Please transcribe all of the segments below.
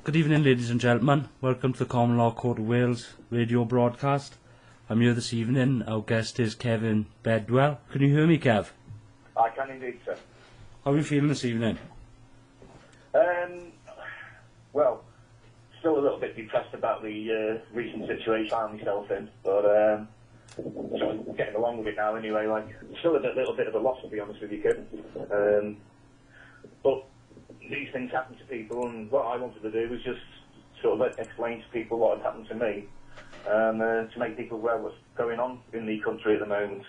Good evening, ladies and gentlemen. Welcome to the Common Law Court of Wales radio broadcast. I'm here this evening. Our guest is Kevin Bedwell. Can you hear me, Kev? I can indeed, sir. How are you feeling this evening? Well, still a little bit depressed about the recent situation I found myself in, but sort of getting along with it now anyway. Like, still a little bit of a loss, to be honest with you, kid. But these things happen to people, and what I wanted to do was just sort of explain to people what had happened to me, to make people aware what's going on in the country at the moment.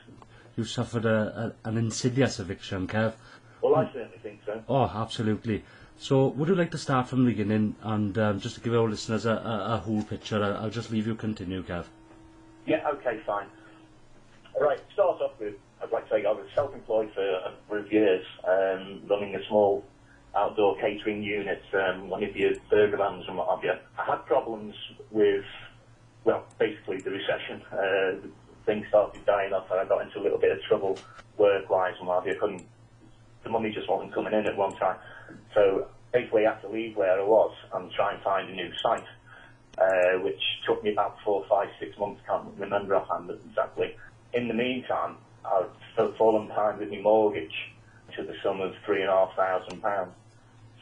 You suffered an insidious eviction, Kev. Well, I certainly think so. Oh, absolutely. So, would you like to start from the beginning, and just to give our listeners a whole picture, I'll just leave you continue, Kev. Yeah, okay, fine. Right, to start off with, I'd like to say I was self-employed for a number of years, running a small outdoor catering unit, one of your burger vans and what have you. I had problems with, well, basically the recession. Things started dying off and I got into a little bit of trouble work-wise and what have you. The money just wasn't coming in at one time. So basically I had to leave where I was and try and find a new site, which took me about 4, 5, 6 months, can't remember offhand exactly. In the meantime, I've fallen behind with my mortgage to the sum of £3,500.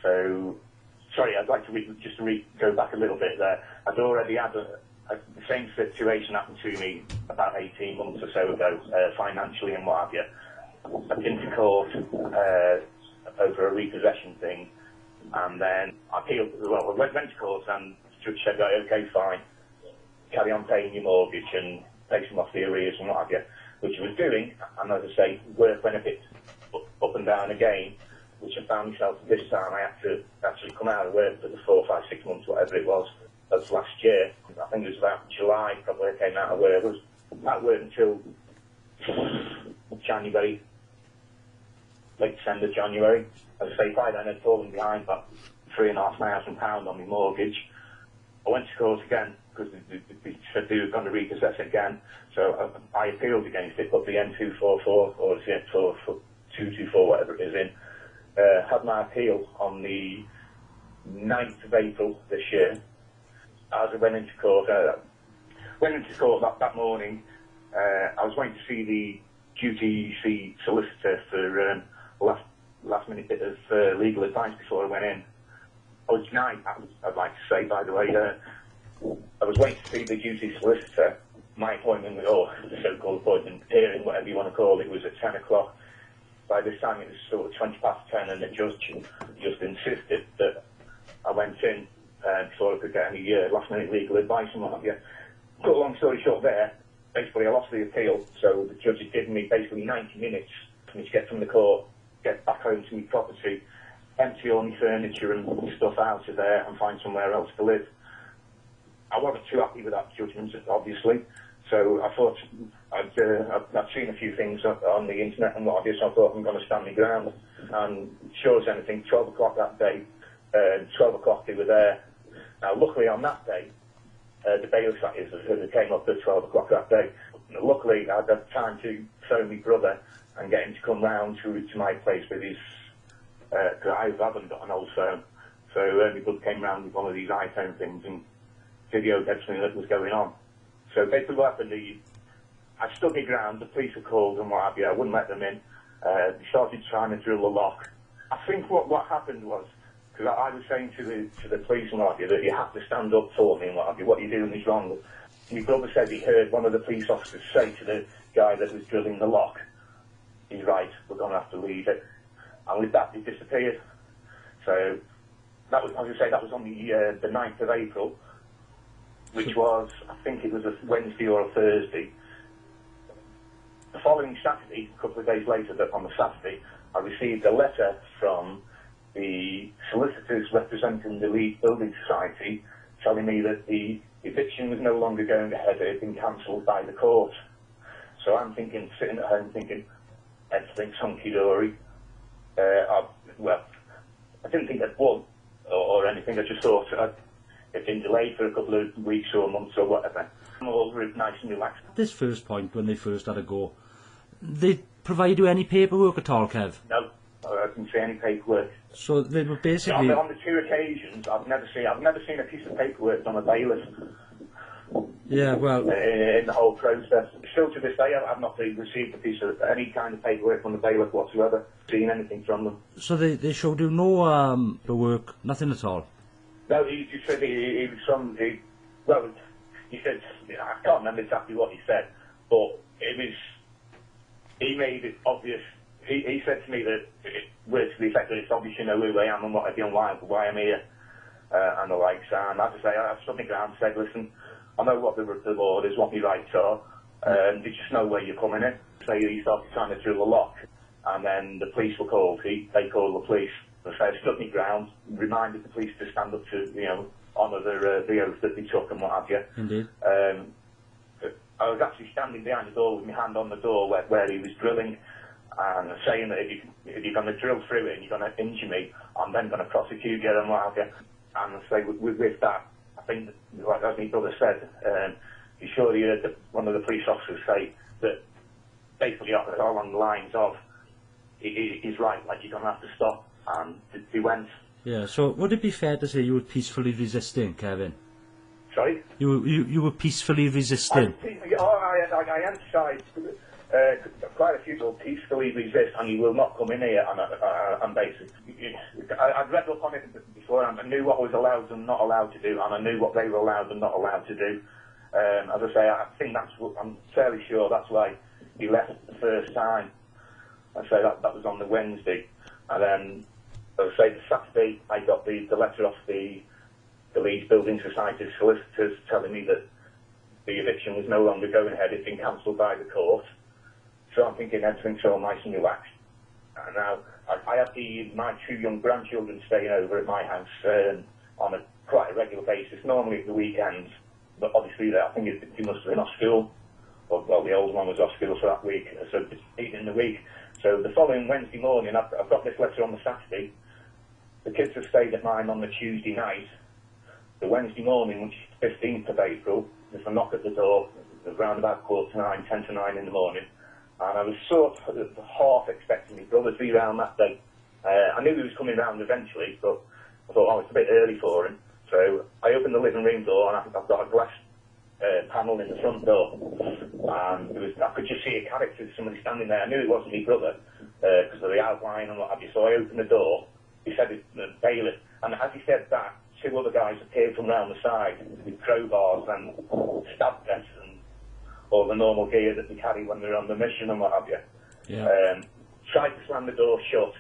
So, sorry, I'd like to go back a little bit there. I'd already had the same situation happen to me about 18 months or so ago, financially and what have you. I've been to court over a repossession thing, and then I appealed. Well, I went to court, and the judge said, right, okay, fine, carry on paying your mortgage and pay some off the arrears and what have you, which I was doing. And as I say, work went a bit up and down again, which I found myself this time I had to actually come out of work for the 4, 5, 6 months, whatever it was, of last year. I think it was about July, probably I came out of work. I was out of work until January, late December, January. As I say, by then I'd fallen behind about £3,500 on my mortgage. I went to court again because they said they were going to repossess it again. So I appealed against it, put the N244 or the N224, whatever it is in. Had my appeal on the 9th of April this year. As I went into court, that morning, I was waiting to see the duty solicitor for last minute bit of legal advice before I went in. I was denied, I'd like to say, by the way. I was waiting to see the duty solicitor. My appointment, or the so-called appointment, hearing, whatever you want to call it, was at 10 o'clock. By this time it was sort of 20 past 10, and the judge just insisted that I went in before I could get any last-minute legal advice and what have you. Cut a long story short there, basically I lost the appeal, so the judge had given me basically 90 minutes for me to get from the court, get back home to my property, empty all my furniture and stuff out of there and find somewhere else to live. I wasn't too happy with that judgment, obviously, so I thought I'd seen a few things on the internet and what have you, so I thought I'm going to stand my ground. And sure as anything, 12 o'clock that day, 12 o'clock they were there. Now, luckily on that day, the bailiff came up at 12 o'clock that day. Luckily, I'd had time to phone my brother and get him to come round to my place with his, because I haven't got an old phone. So my brother came round with one of these iPhone things and videoed everything that was going on. So basically what happened, I stood my ground, the police were called and what have you, I wouldn't let them in. They started trying to drill the lock. I think what happened was, because I was saying to the police and what have you, that you have to stand up for me and what have you, what you're doing is wrong. My brother said he heard one of the police officers say to the guy that was drilling the lock, he's right, we're going to have to leave it. And with that, they disappeared. So, that was, as I say, that was on the 9th of April, which was, I think it was a Wednesday or a Thursday. The following Saturday, a couple of days later, on the Saturday, I received a letter from the solicitors representing the Leeds Building Society telling me that the eviction was no longer going ahead, it had been cancelled by the court. So I'm thinking, sitting at home thinking, everything's hunky-dory. Well, I didn't think I'd won or anything, I just thought it'd been delayed for a couple of weeks or months or whatever. I'm all nice and relaxed. At this first point, when they first had a go, they provide you any paperwork at all, Kev? No, I didn't see any paperwork. So they were basically... On the 2 occasions, I've never seen a piece of paperwork on a bailiff. Yeah, well... In the whole process. Still to this day, I've not received a piece of any kind of paperwork from the bailiff whatsoever, seen anything from them. So they showed you no work, nothing at all? No, he said he was some... He said... I can't remember exactly what he said, but it was... He made it obvious... He said to me that it works to the effect that it's obvious you know who I am and what I do and why I'm here, and the likes. And as I say, I stood my ground and said, listen, I know what the law is, what my rights are, there's just no way you're coming in. So he started trying to drill the lock, and then the police were called. They called the police. So I stood my ground, reminded the police to stand up to, you know, honour the oath that they took and what have you. Indeed. I was actually standing behind the door with my hand on the door where he was drilling, and saying that if you're going to drill through it and you're going to injure me, I'm then going to prosecute you and what have you. And I say with that, I think, like as my brother said, you surely heard one of the police officers say that basically all on the lines of, he's right, like you're going to have to stop, and he went. Yeah, so would it be fair to say you were peacefully resisting, Kevin? Sorry? You were peacefully resisting? I emphasised quite a few people peacefully resist, and you will not come in here and basically... I'd read up on it before, and I knew what I was allowed and not allowed to do, and I knew what they were allowed and not allowed to do. As I say, I think I'm fairly sure that's why he left the first time. I say that was on the Wednesday, and then, as I say, the Saturday, I got the letter off the Leeds Building Society solicitors telling me that the eviction was no longer going ahead, it'd been cancelled by the court. So I'm thinking everything's all nice and relaxed. And now I have my 2 young grandchildren staying over at my house on quite a regular basis, normally at the weekends. But obviously, I think he must have been off school. Well, the old one was off school for that week, so it's in the week. So the following Wednesday morning, I've got this letter on the Saturday. The kids have stayed at mine on the Tuesday night. The Wednesday morning, which is 15th of April, there's a knock at the door, around about 8:45, 10 to 9 in the morning. And I was sort of half expecting my brother to be around that day. I knew he was coming round eventually, but I thought, it's a bit early for him. So I opened the living room door, and I've got a glass panel in the front door. And I could just see a character, somebody standing there. I knew it wasn't my brother, because of the outline and what have you. So I opened the door. He said it's the bailiff. And as he said that, 2 other guys appeared from round the side with crowbars and stab vests and all the normal gear that they carry when they're on the mission and what have you. Yeah. Tried to slam the door shut.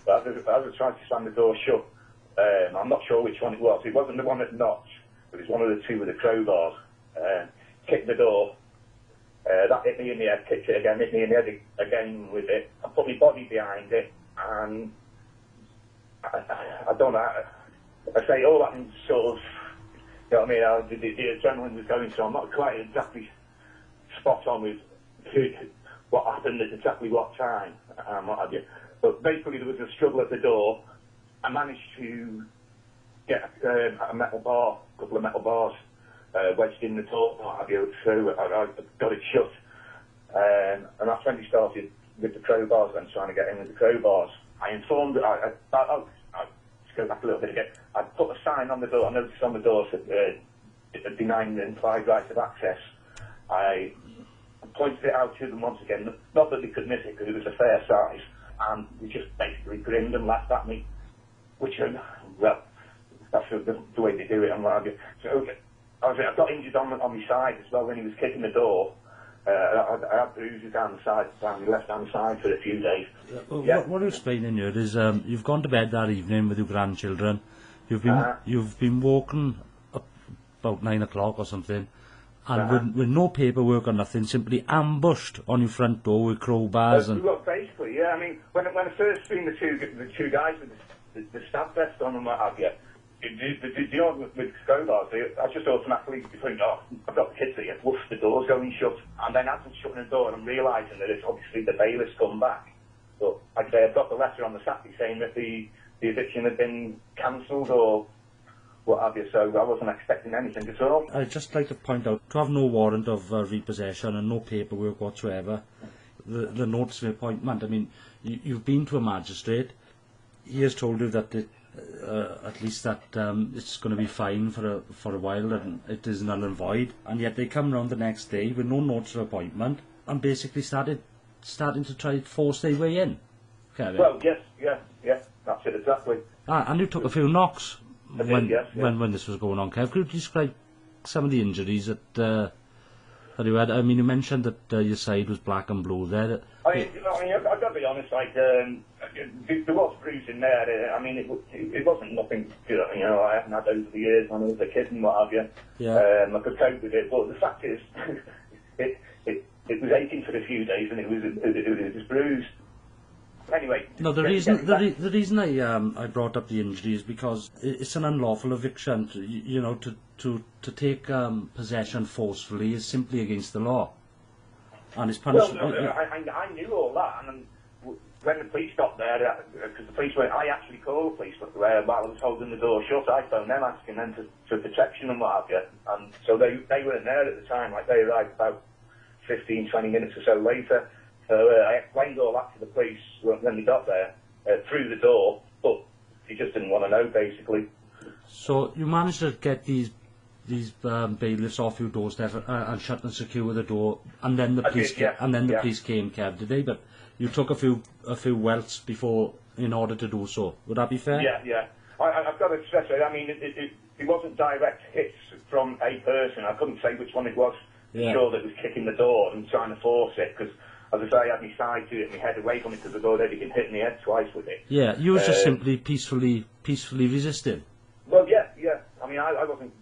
But as I tried to slam the door shut, I'm not sure which one it was. It wasn't the one that knocked. It was one of the 2 with the crowbars. Kicked the door. That hit me in the head, kicked it again, hit me in the head again with it. I put my body behind it, and I don't know. I say all that in sort of, you know what I mean, the adrenaline was going, so I'm not quite exactly spot on with what happened at exactly what time and what have you. But basically there was a struggle at the door. I managed to get a metal bar, a couple of metal bars wedged in the door, what have you, so I got it shut. And that's when we started with the crowbars and trying to get in with the crowbars. I informed, I'll just go back a little bit again. I put a sign on the door, I noticed on the door that denying the implied right of access. I pointed it out to them once again, not that they could miss it because it was a fair size, and they just basically grinned and laughed at me, which, well, that's the way they do it and what have you. So I got injured on my side as well when he was kicking the door. I had bruises down the side, down the left-hand side for a few days. What you're explaining here is you've gone to bed that evening with your grandchildren. You've been woken up about 9 o'clock or something, and with no paperwork or nothing, simply ambushed on your front door with crowbars and... Look, basically, yeah, I mean, when I first seen the two guys with the stab vest on and what have you, with crowbars, I just automatically think, I've got the kids here, woof, the door's going shut. And then as I'm shutting the door, I'm realising that it's obviously the bailiff's come back. But like I say, I've got the letter on the Saturday saying that the eviction had been cancelled or what have you, so I wasn't expecting anything at all. I'd just like to point out, to have no warrant of repossession and no paperwork whatsoever the notice of appointment. I mean, you've been to a magistrate. He has told you that at least that it's going to be fine for a while and it is null and void. And yet they come round the next day with no notice of appointment and basically starting to try to force their way in. Kevin. Well, yes, that's it exactly. And you took a few knocks when this was going on, Kev. Could you describe some of the injuries that you had? I mean, you mentioned that your side was black and blue there. I've got to be honest, like, there was bruising there. I mean, it wasn't nothing, I haven't had over the years when I was a kid and what have you. Yeah. I could cope with it, but the fact is, it was aching for a few days and it was bruised. Anyway. No, the reason I brought up the injury is because it's an unlawful eviction. To take possession forcefully is simply against the law, and it's punished. Well, I knew all that, and when the police got there, because the police I actually called the police while I was holding the door shut. I phoned them asking them for protection and what have you, and so they weren't there at the time. Like, they arrived about 15, 20 minutes or so later. So I explained all that to the police when they got there, through the door, but they just didn't want to know, basically. So you managed to get these bailiffs off your doorstep and shut and secure the door, and then the police police came, Kev, did they? But you took a few welts before in order to do so. Would that be fair? Yeah. I've got to stress it. I mean, it wasn't direct hits from a person. I couldn't say which one it was. Yeah. Sure, that was kicking the door and trying to force it, because, as I say, I had my side to it and my head away from it because I'd already been hit in the head twice with it. Yeah, you was just simply peacefully resisting. Well, yeah. I mean, I wasn't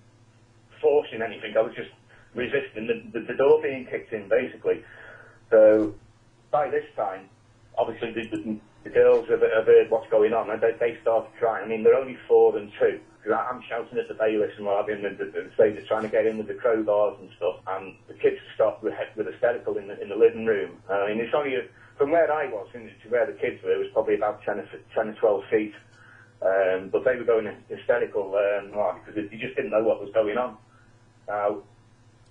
forcing anything. I was just resisting the door being kicked in, basically. So by this time, obviously the girls have heard what's going on, and they started crying. I mean, they're only 4 and 2. I'm shouting at the bailiffs and what have you, and they're trying to get in with the crowbars and stuff, and the kids stopped with hysterical in the living room. I mean, it's only from where I was to where the kids were, it was probably about 10 or 12 feet. But they were going hysterical because they just didn't know what was going on. Now,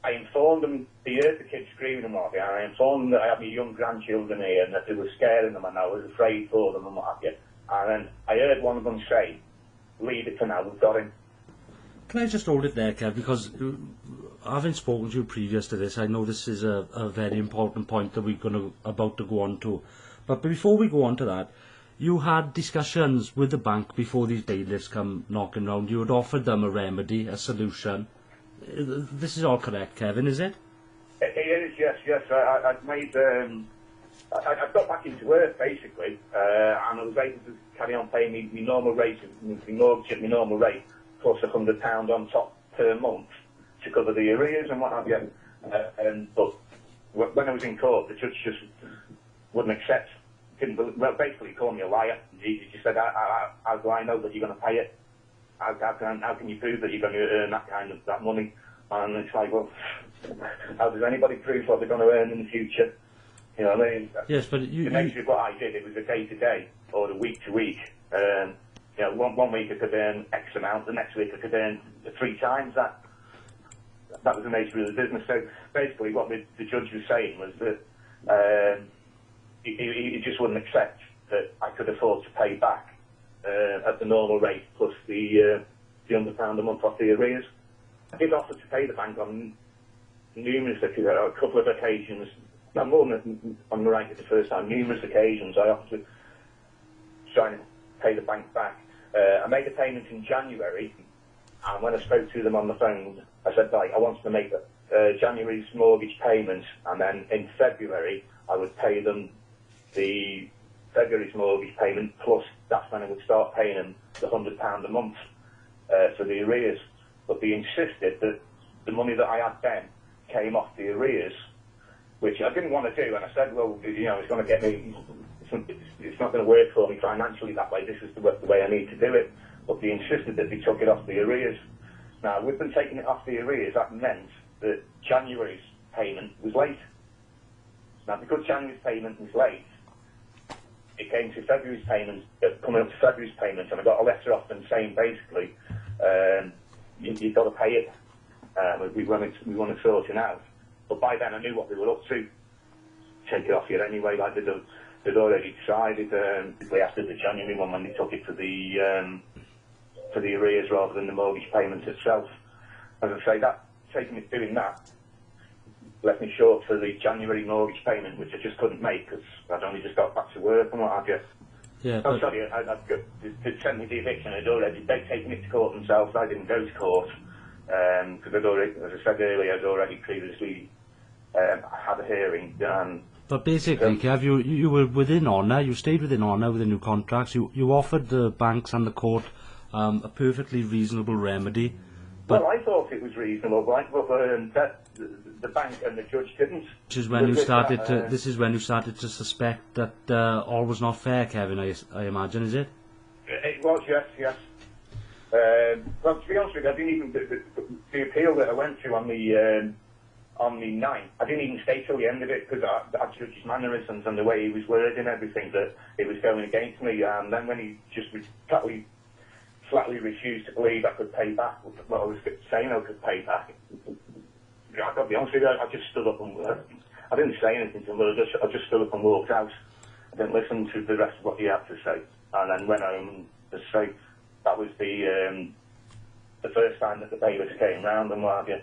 I informed them, they heard the kids screaming and what have you, and I informed them that I had my young grandchildren here and that they were scaring them and I was afraid for them and what have you. And then I heard one of them say, "Leave it for now, we've got him." Can I just hold it there, Kev, because having spoken to you previous to this, I know this is a very important point that we're about to go on to. But before we go on to that, you had discussions with the bank before these bailiffs come knocking round. You had offered them a remedy, a solution. This is all correct, Kevin, is it? It is, yes. I've made... I got back into work, basically, and I was able to carry on paying my normal rate, my mortgage at my normal rate, plus £100 on top per month to cover the arrears and what have you. But when I was in court, the judge just wouldn't accept. Basically, he called me a liar. He just said, "How do I know that you're going to pay it? How can you prove that you're going to earn that money?" And it's like, well, how does anybody prove what they're going to earn in the future? You know what I mean? Yes, but the nature of what I did, it was a day-to-day or a week-to-week. One week I could earn X amount, the next week I could earn 3 times that. That was the nature of the business. So basically what the judge was saying was that he just wouldn't accept that I could afford to pay back at the normal rate plus the £100 a month off the arrears. I did offer to pay the bank on a couple of occasions. No, more than on the right at the first time. Numerous occasions I offered to try and pay the bank back. I made a payment in January, and when I spoke to them on the phone, I said, right, I wanted to make January's mortgage payment, and then in February I would pay them the February's mortgage payment, plus that's when I would start paying them the £100 a month for the arrears. But they insisted that the money that I had then came off the arrears, which I didn't want to do. And I said, well, it's going to get me, it's not going to work for me financially that way. This is the way I need to do it. But they insisted that they took it off the arrears. Now, with them taking it off the arrears, that meant that January's payment was late. Now, because January's payment was late, it came to February's payment, coming up to February's payment, and I got a letter off them saying, basically, you've got to pay it. We want it sorting out. But by then I knew what they were up to. take it off you anyway. Like they'd already decided after the January one when they took it for the arrears rather than the mortgage payment itself. As I say, doing that left me short for the January mortgage payment, which I just couldn't make because I'd only just got back to work and what have you. Yeah. Oh, sorry, they'd sent me the eviction. They'd taken it to court themselves. I didn't go to court because I'd already, as I said earlier, I'd already previously had a hearing. But basically, Kev, you were within honour. You stayed within honour with the new contracts. You offered the banks and the court a perfectly reasonable remedy. But well, I thought it was reasonable, but the bank and the judge didn't. This is when you started to suspect that all was not fair, Kevin. I imagine, is it? It was, yes. Well, to be honest with you, I didn't even the appeal that I went to on the 9th. I didn't even stay till the end of it because I judged his mannerisms and the way he was wording everything that it was going against me. And then when he just flatly refused to believe I could pay back what I was saying I could pay back. I've got to be honest with you, I just stood up and I didn't say anything to him, but I just stood up and walked out. I didn't listen to the rest of what he had to say, and then went home to say that was the first time that the bailiffs came round and what have you.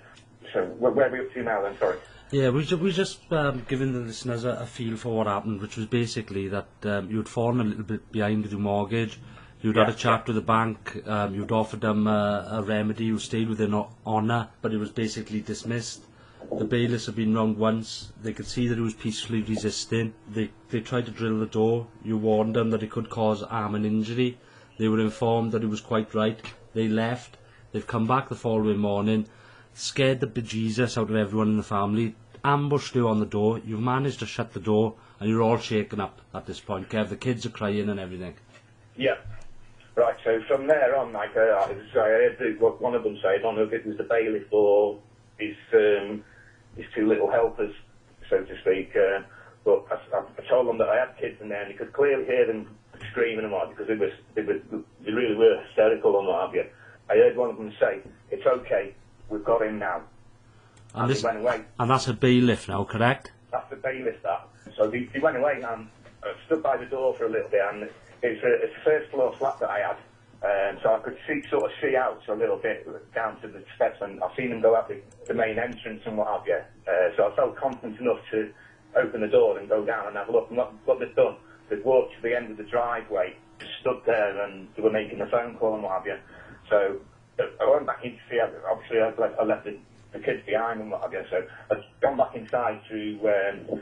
So where are we up to now then? Sorry. Yeah, we just giving the listeners a feel for what happened, which was basically that you'd fallen a little bit behind with your mortgage. You'd had a chat with the bank, you'd offered them a remedy, you stayed within honour, but it was basically dismissed. The bailiffs had been round once, they could see that it was peacefully resisting. They tried to drill the door, you warned them that it could cause harm and injury. They were informed that it was quite right, they left, they've come back the following morning, scared the bejesus out of everyone in the family, ambushed you on the door, you've managed to shut the door, and you're all shaken up at this point, Kev. The kids are crying and everything. Yeah. Right, so from there on, like, I heard one of them say, I don't know if it was the bailiff or his two little helpers, so to speak, but I told them that I had kids in there and you could clearly hear them screaming and what, because they really were hysterical and what have you. I heard one of them say, "It's okay, we've got him now." And he went away. And that's a bailiff now, correct? That's the bailiff, that. So he went away and stood by the door for a little bit, and it's a first floor flat that I had, so I could see out a little bit down to the steps, and I've seen them go up the main entrance and what have you. So I felt confident enough to open the door and go down and have a look. And what they'd done, they'd walked to the end of the driveway, just stood there, and they were making a phone call and what have you. So I went back in to see. Obviously, I left the kids behind and what have you. So I'd gone back inside to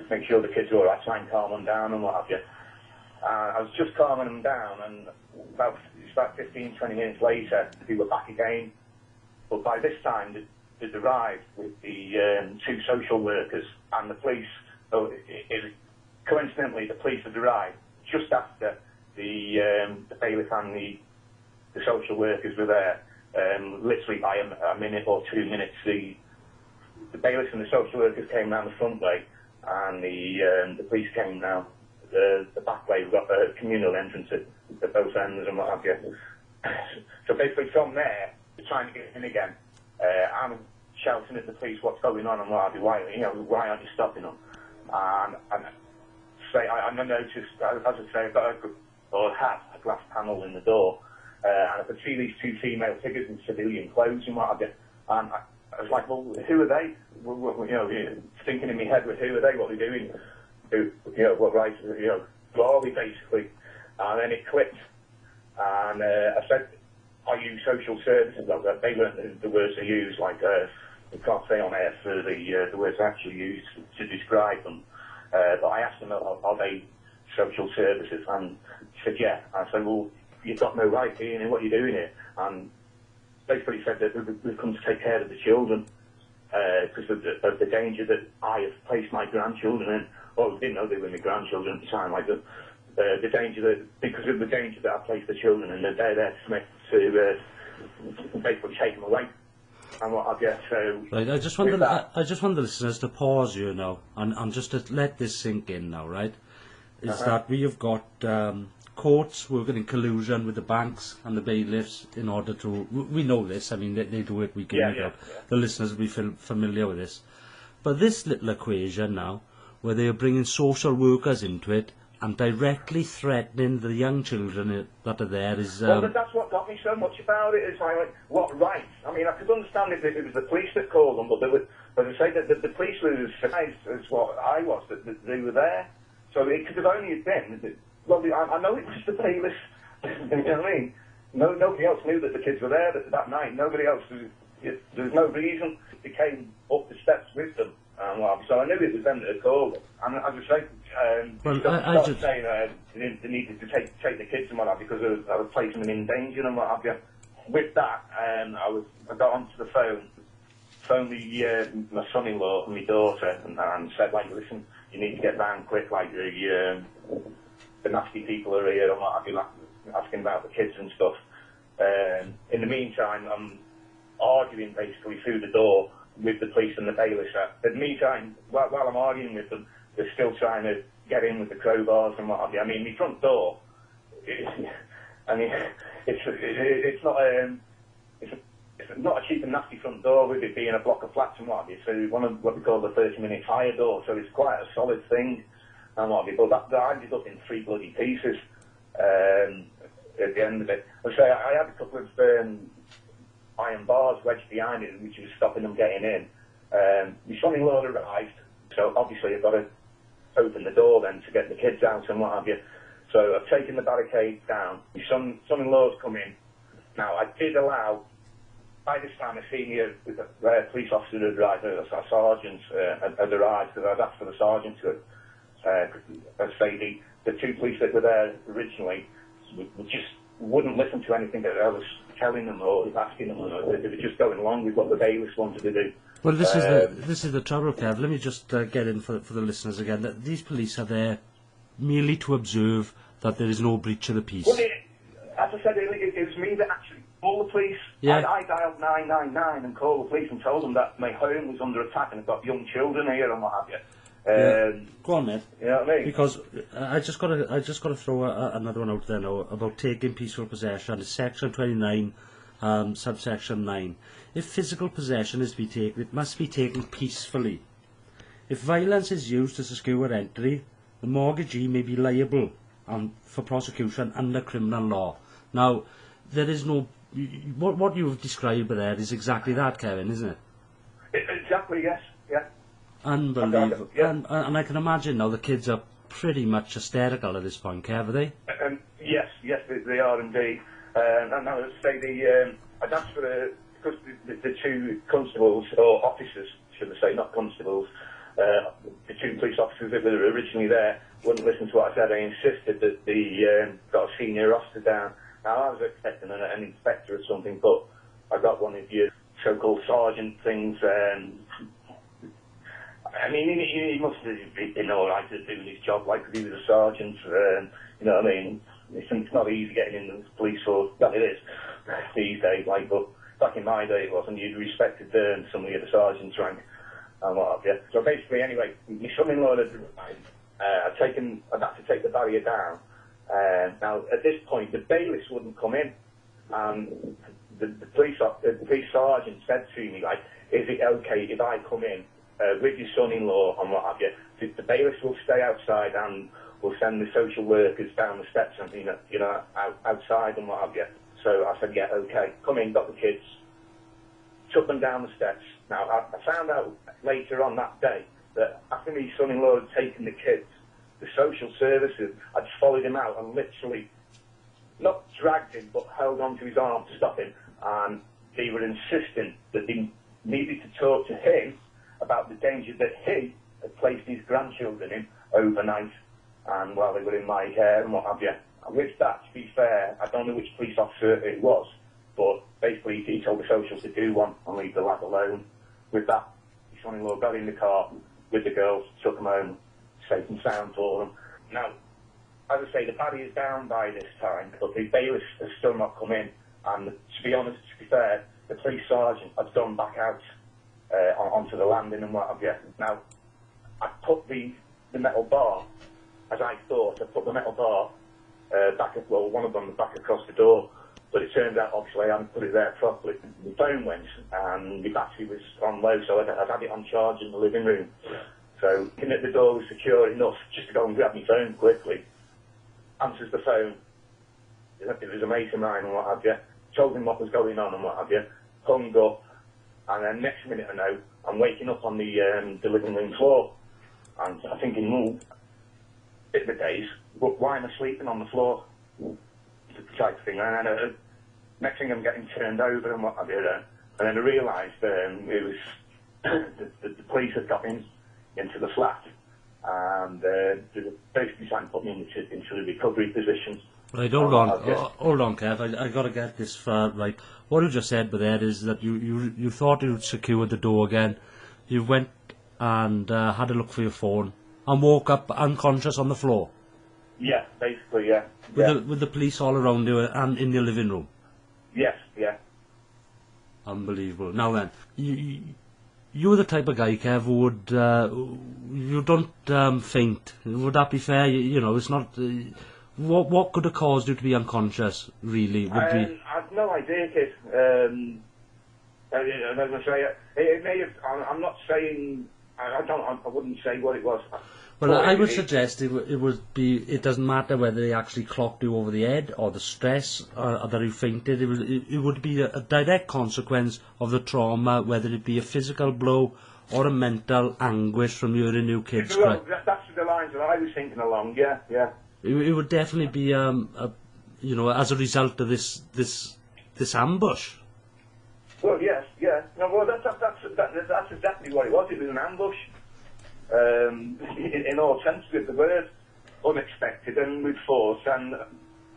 make sure the kids were all right, try and calm them down and what have you. I was just calming them down, and about 15, 20 minutes later, they were back again. But by this time, they'd arrived with the two social workers and the police. So coincidentally, the police had arrived just after the bailiff and the social workers were there. Literally by a minute or 2 minutes, the bailiffs and the social workers came round the front way, and the police came round the back way. We've got a communal entrance at both ends and what have you. So basically from there, they're trying to get in again. I'm shouting at the police, what's going on and what have you, why aren't you stopping them? And I noticed, as I say, I've got a glass panel in the door, and I could see these two female figures in civilian clothes and what have you. And I was like, well, who are they? Thinking in my head, well, who are they? What are they doing? What right, who are we basically? And then it clicked, and I said, "Are you social services?" They weren't the words they used, like we can't say on air for the words actually used to describe them. But I asked them, "Are they social services?" And he said, "Yeah." I said, "Well, you've got no right here. What are you doing here?" And basically said that we've come to take care of the children because of the danger that I have placed my grandchildren in. Well, I didn't know they were my grandchildren at the time. Like the danger because of the danger that I placed the children in, they're there to basically take them away and what have you. So right, I just want the listeners to pause you now and just to let this sink in now, right? Is that we have got courts working in collusion with the banks and the bailiffs in order to. We know this. I mean, they do it week in, week out. The listeners will be familiar with this. But this little equation now, where they were bringing social workers into it and directly threatening the young children that are there. Well, that's what got me so much about it. Is like, what right? I mean, I could understand if it was the police that called them, but they were, as I say, that the police were as surprised as what I was that they were there. So it could have only been. Well, I know it was the bailiff. You know what I mean? Nobody else knew that the kids were there that night. Nobody else. There's no reason. They came up the steps with them. So I knew it was them that had called them. And as I say, I just saying they needed to take the kids and what have you, because I was placing them in danger and what have you. With that, I got onto the phone, phoned my son-in-law and my daughter, and said, like, listen, you need to get round quick, like the nasty people are here and what have you, like, asking about the kids and stuff. In the meantime, I'm arguing basically through the door with the police and the bailiffs. In the meantime, while I'm arguing with them, they're still trying to get in with the crowbars and what have you. I mean, my front door, it's not a cheap and nasty front door, with it being a block of flats and what have you. So one of what we call the 30-minute fire door, so it's quite a solid thing and what have you. But that ended up in 3 bloody pieces at the end of it. I had a couple of iron bars wedged behind it, which was stopping them getting in. My son-in-law arrived, so obviously I've got to open the door then to get the kids out and what have you. So I've taken the barricade down. My son-in-law's come in. Now, I did allow, by this time, a senior police officer had arrived, a sergeant had arrived, because I'd asked for the sergeant to say the 2 police that were there originally just wouldn't listen to anything that I was telling them or asking them. They were just going along with what the bailiffs wanted to do. Well, this is the trouble, Kev. Let me just get in for the listeners again. That these police are there merely to observe that there is no breach of the peace. Well, as I said earlier, it was me that actually called the police. Yeah. I dialed 999 and called the police and told them that my home was under attack and I've got young children here and what have you. Go on, mate. You know what I mean? Because I just got to throw another one out there now about taking peaceful possession. It's Section 29, subsection 9. If physical possession is to be taken, it must be taken peacefully. If violence is used to secure entry, the mortgagee may be liable for prosecution under criminal law. Now, there is no. What you've described there is exactly that, Kevin, isn't it? Exactly, yes. Yeah. Unbelievable. Yeah. And I can imagine now the kids are pretty much hysterical at this point, Kev, are they? Yes, they are indeed. And I would say I'd asked for because the 2 constables, or officers, should I say, not constables, the 2 police officers that were originally there wouldn't listen to what I said. I insisted that they got a senior officer down. Now, I was expecting an inspector or something, but I got one of your so-called sergeant things. I mean, he must have been all right at doing his job, like, because he was a sergeant. You know what I mean? It's not easy getting in the police force. Well, it is these days, like, but back in my day it wasn't. You'd respected somebody at the sergeant's rank and what have you. So basically, anyway, my son-in-law had arrived. I'd had to take the barrier down. Now, at this point, the bailiffs wouldn't come in. And the police sergeant said to me, like, is it okay if I come in with your son-in-law and what have you? The bailiffs will stay outside and will send the social workers down the steps and, outside and what have you. So I said, yeah, okay. Come in, got the kids, took them down the steps. Now, I found out later on that day that after my son-in-law had taken the kids, the social services had followed him out and literally not dragged him, but held onto his arm to stop him. And they were insisting that they needed to talk to him about the danger that he had placed his grandchildren in overnight and while they were in my care and what have you. And with that, to be fair, I don't know which police officer it was, but basically he told the socials to do one and leave the lad alone. With that, his son-in-law got in the car with the girls, took them home, safe and sound for them. Now, as I say, the barrier's down by this time, but the bailiffs have still not come in. And to be honest, to be fair, the police sergeant had gone back out onto the landing and what have you. Now, I put the metal bar, as I thought, I put the metal bar one of them back across the door, but it turned out, obviously, I hadn't put it there properly. The phone went, and the battery was on low, so I'd had it on charge in the living room. So looking at the door was secure enough just to go and grab my phone quickly. Answers the phone. It was a mate of mine and what have you. Told him what was going on and what have you. Hung up. And then next minute I know, I'm waking up on the living room floor. And I'm thinking, bit of a daze, but why am I sleeping on the floor? Type thing. And then next thing I'm getting turned over and what have you. And then I realised it was the police had got into the flat. And they basically trying to put me into the recovery position. Right, hold on, Kev. I got to get this far right. What you just said, but that is that you thought you'd secured the door again. You went and had a look for your phone and woke up unconscious on the floor. Yeah, basically, yeah. With the police all around you and in your living room. Yes, yeah. Unbelievable. Now then, you're the type of guy, Kev, who would you don't faint. Would that be fair? You know, it's not. What could have caused you to be unconscious, really? I've no idea, kid. As I say, it may have. I'm not saying. I wouldn't say what it was. Well, I would suggest it would be. It doesn't matter whether they actually clocked you over the head or the stress or that you fainted. It would be a direct consequence of the trauma, whether it be a physical blow or a mental anguish from hearing new kids cry. That's the lines that I was thinking along. Yeah, yeah. It would definitely be, you know, as a result of this ambush. Well, yes, yeah. No, well, that's exactly what it was. It was an ambush. In all senses of the word, unexpected and with force and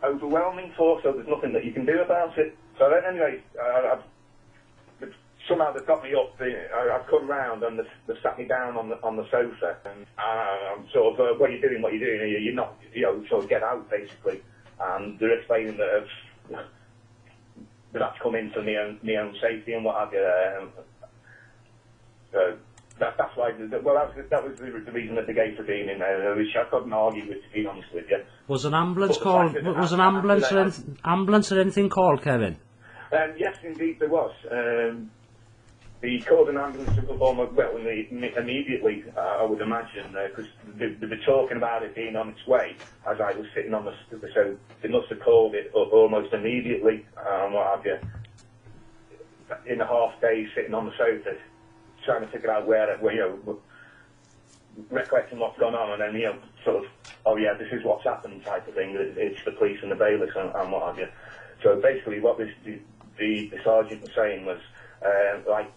overwhelming force. So there's nothing that you can do about it. So anyway, somehow they've got me up. I've come round and they've sat me down on the sofa. And I'm sort of, what are you doing? What are you doing? You're not, you know, sort of get out basically. And they're explaining that that's come in for my own safety and what have you. So that's why. That was the reason that they gave for being in there, which I couldn't argue with, to be honest with you. Was an ambulance called? Was an ambulance or anything called, Kevin? Yes, indeed there was. They called an ambulance immediately, I would imagine, because they were talking about it being on its way as I was sitting on the sofa, so they must have called it up almost immediately, what have you, in a half day sitting on the sofa, trying to figure out where you know, recollecting what's gone on, and then, you know, sort of, oh yeah, this is what's happened type of thing, it's the police and the bailiffs and what have you. So basically what the sergeant was saying was, like,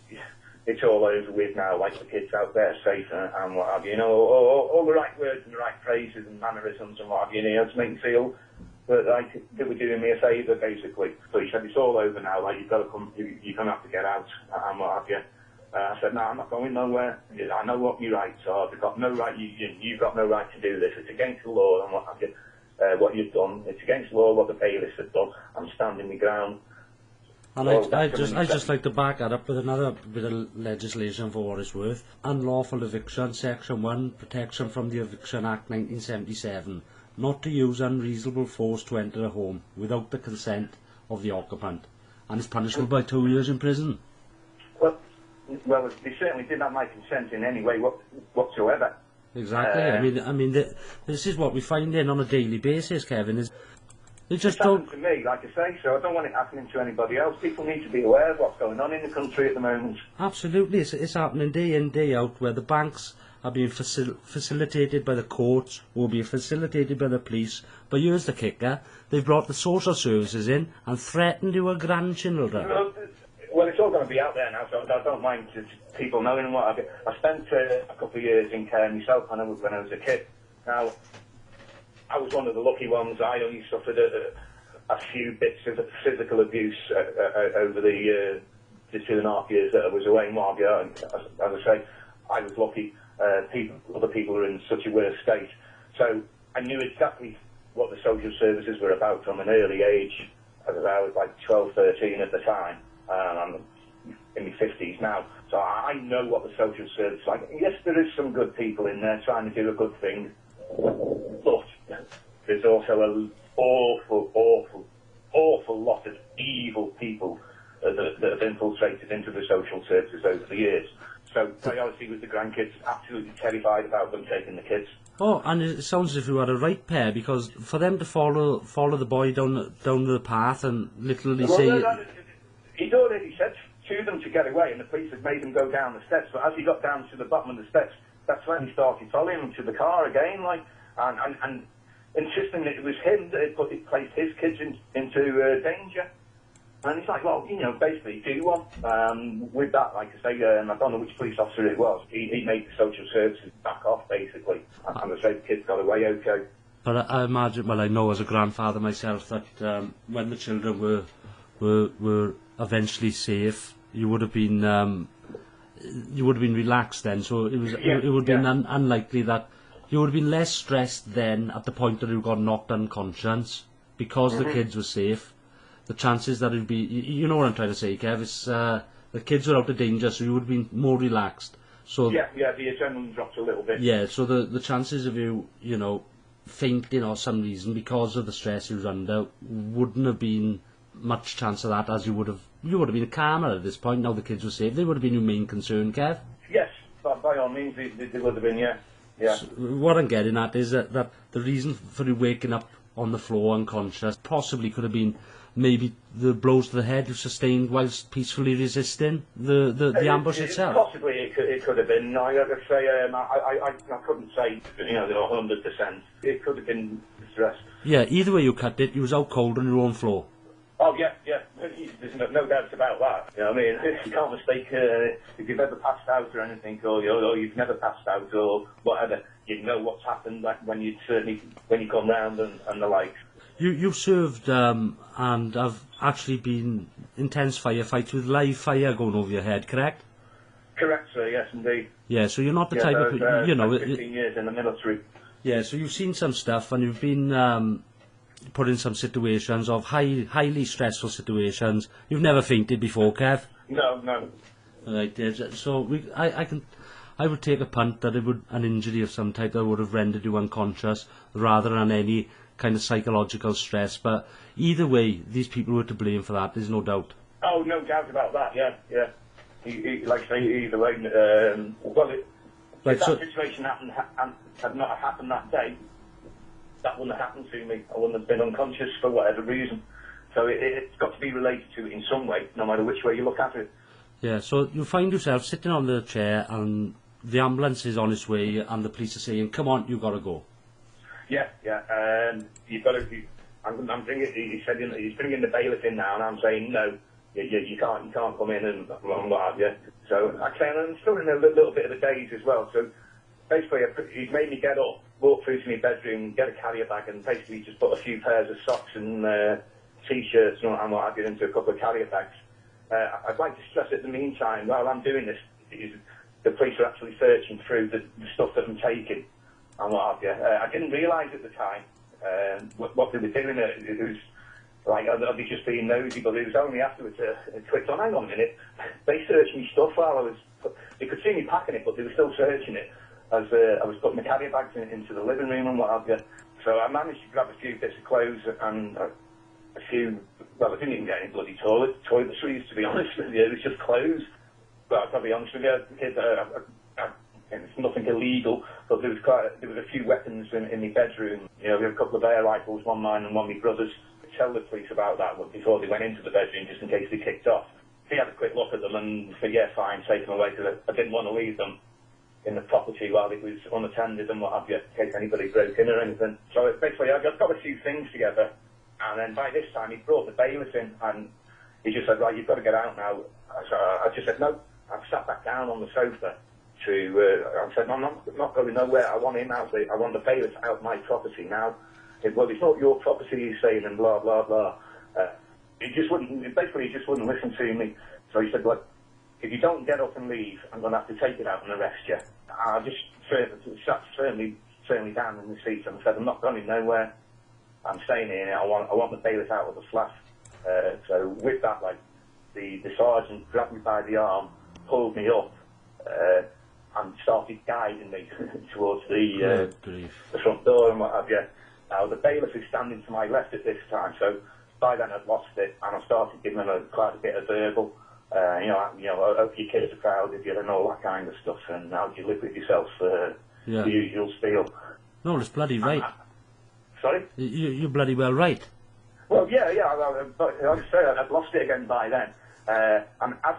it's all over with now, like the kids out there safe and what have you, you know, all the right words and the right phrases and mannerisms and what have you, to make me feel that, like, they were doing me a favour, basically. So he said, it's all over now, like, you've got to come, you're going to have to get out and what have you. I said, no, I'm not going nowhere. I know what your rights are. You've got no right, you've got no right to do this. It's against the law and what have you. What you've done, it's against the law what the bailiffs have done. I'm standing my ground. And I just like to back that up with another bit of legislation for what it's worth. Unlawful eviction, Section 1, Protection from the Eviction Act 1977. Not to use unreasonable force to enter a home without the consent of the occupant. And it's punishable by 2 years in prison. Well, they certainly didn't have my consent in any way whatsoever. Exactly. I mean, this is what we find in on a daily basis, Kevin. It's happened to me, like I say, so I don't want it happening to anybody else. People need to be aware of what's going on in the country at the moment. Absolutely, it's happening day in, day out, where the banks are being facilitated by the courts, will be facilitated by the police. But here's the kicker: they've brought the social services in and threatened your grandchildren. Well, it's all going to be out there now, so I don't mind people knowing what I spent a couple of years in care myself when I was a kid. Now, I was one of the lucky ones. I only suffered a few bits of physical abuse over the 2.5 years that I was away in Margate. As I say, I was lucky. Other people were in such a worse state. So I knew exactly what the social services were about from an early age. I was like 12, 13 at the time. I'm in my 50s now. So I know what the social service is like. Yes, there is some good people in there trying to do a good thing. But there's also an awful lot of evil people that have infiltrated into the social services over the years. So priority was the grandkids, absolutely terrified about them taking the kids. Oh, and it sounds as if you had a right pair, because for them to follow the boy down the path and literally say... He'd already said to them to get away, and the police had made him go down the steps, but as he got down to the bottom of the steps, that's when he started following him to the car again, like, and insisting that it was him that had placed his kids into danger. And he's like, well, you know, basically, do one. With that, like I say, I don't know which police officer it was. He made the social services back off, basically. And I say the kids got away okay. But I imagine, well, I know as a grandfather myself that when the children were eventually safe, you would have been relaxed then. So it would have been unlikely that you would have been less stressed then at the point that you got knocked unconscious because the kids were safe. The chances that it would be, you know what I'm trying to say, Kev, it's, the kids were out of danger, so you would have been more relaxed. So the adrenaline dropped a little bit. Yeah, so the chances of you know, fainting or some reason because of the stress you was under wouldn't have been much chance of that, as you would have been calmer at this point. Now the kids were safe, they would have been your main concern, Kev. Yes, by all means, they would have been, yeah. So what I'm getting at is that the reason for you waking up on the floor unconscious possibly could have been maybe the blows to the head you sustained whilst peacefully resisting the ambush itself. Possibly it could have been. I gotta say, I couldn't say, you know, 100%. It could have been stress. Yeah, either way you cut it, you was out cold on your own floor. Oh yeah. There's no doubt about that. You know what I mean? You can't mistake if you've ever passed out or anything, or you've never passed out or whatever. You know what's happened when you come round and the like. You served and have actually been intense firefights with live fire going over your head, correct? Correct, sir. Yes, indeed. Yeah, so you're not the type of you know. 15 years in the military. Yeah, so you've seen some stuff and you've been put in some situations of highly stressful situations. You've never fainted before, Kev? No. Right, so I would take a punt that an injury of some type that would have rendered you unconscious rather than any kind of psychological stress. But either way, these people were to blame for that. There's no doubt. Oh, no doubt about that. Yeah. Like I say, either way. If that situation had not happened that day, that wouldn't have happened to me. I wouldn't have been unconscious for whatever reason. So it's got to be related to it in some way, no matter which way you look at it. Yeah, so you find yourself sitting on the chair and the ambulance is on its way and the police are saying, come on, you've got to go. Yeah. You've got to. I'm bringing. He's bringing the bailiff in now, and I'm saying no. You can't come in and what have you. So I'm still in a little bit of a daze as well. So basically, he's made me get up, walk through to my bedroom, get a carrier bag, and basically just put a few pairs of socks and t-shirts and what have you into a couple of carrier bags. I'd like to stress at the meantime, while I'm doing this, the police are actually searching through the stuff that I'm taking and what have you. I didn't realise at the time what they were doing. It was like, I'd be just being nosy, but it was only afterwards I clicked on, hang on a minute, they searched me stuff while I was, they could see me packing it, but they were still searching it as I was putting the carrier bags into the living room and what have you. So I managed to grab a few bits of clothes and a few, well, I didn't even get any bloody toiletries, to be honest with you. It was just clothes. Well, I'll be honest with you, it's nothing illegal, but there was a few weapons in my bedroom. You know, we had a couple of air rifles, one mine and one my brother's. Tell the police about that before they went into the bedroom, just in case they kicked off. He had a quick look at them and said, yeah, fine, take them away, because I didn't want to leave them in the property while it was unattended and what have you, in case anybody broke in or anything. So basically, I got a few things together, and then by this time he brought the bailiff in, and he just said, right, you've got to get out now. So I just said, no. I sat back down on the sofa I said, no, I'm not going nowhere. I want him out. I want the bailiff out of my property now. Well, it's not your property, he's saying, and blah, blah, blah. He just wouldn't listen to me. So he said, look, if you don't get up and leave, I'm going to have to take it out and arrest you. I just sat firmly down in the seat and said, I'm not going nowhere. I'm staying here. I want the bailiff out of the flat. So with that, like, the sergeant grabbed me by the arm, pulled me up, and started guiding me towards the front door and what have you. Now, the bailiff is standing to my left at this time, so by then I'd lost it, and I started giving him quite a bit of verbal I hope your kids are proud of you and all that kind of stuff, and how do you live with yourself, the usual spiel. No, it's bloody right. Sorry? You're bloody well right. Well, yeah, like I say, I'd lost it again by then. And as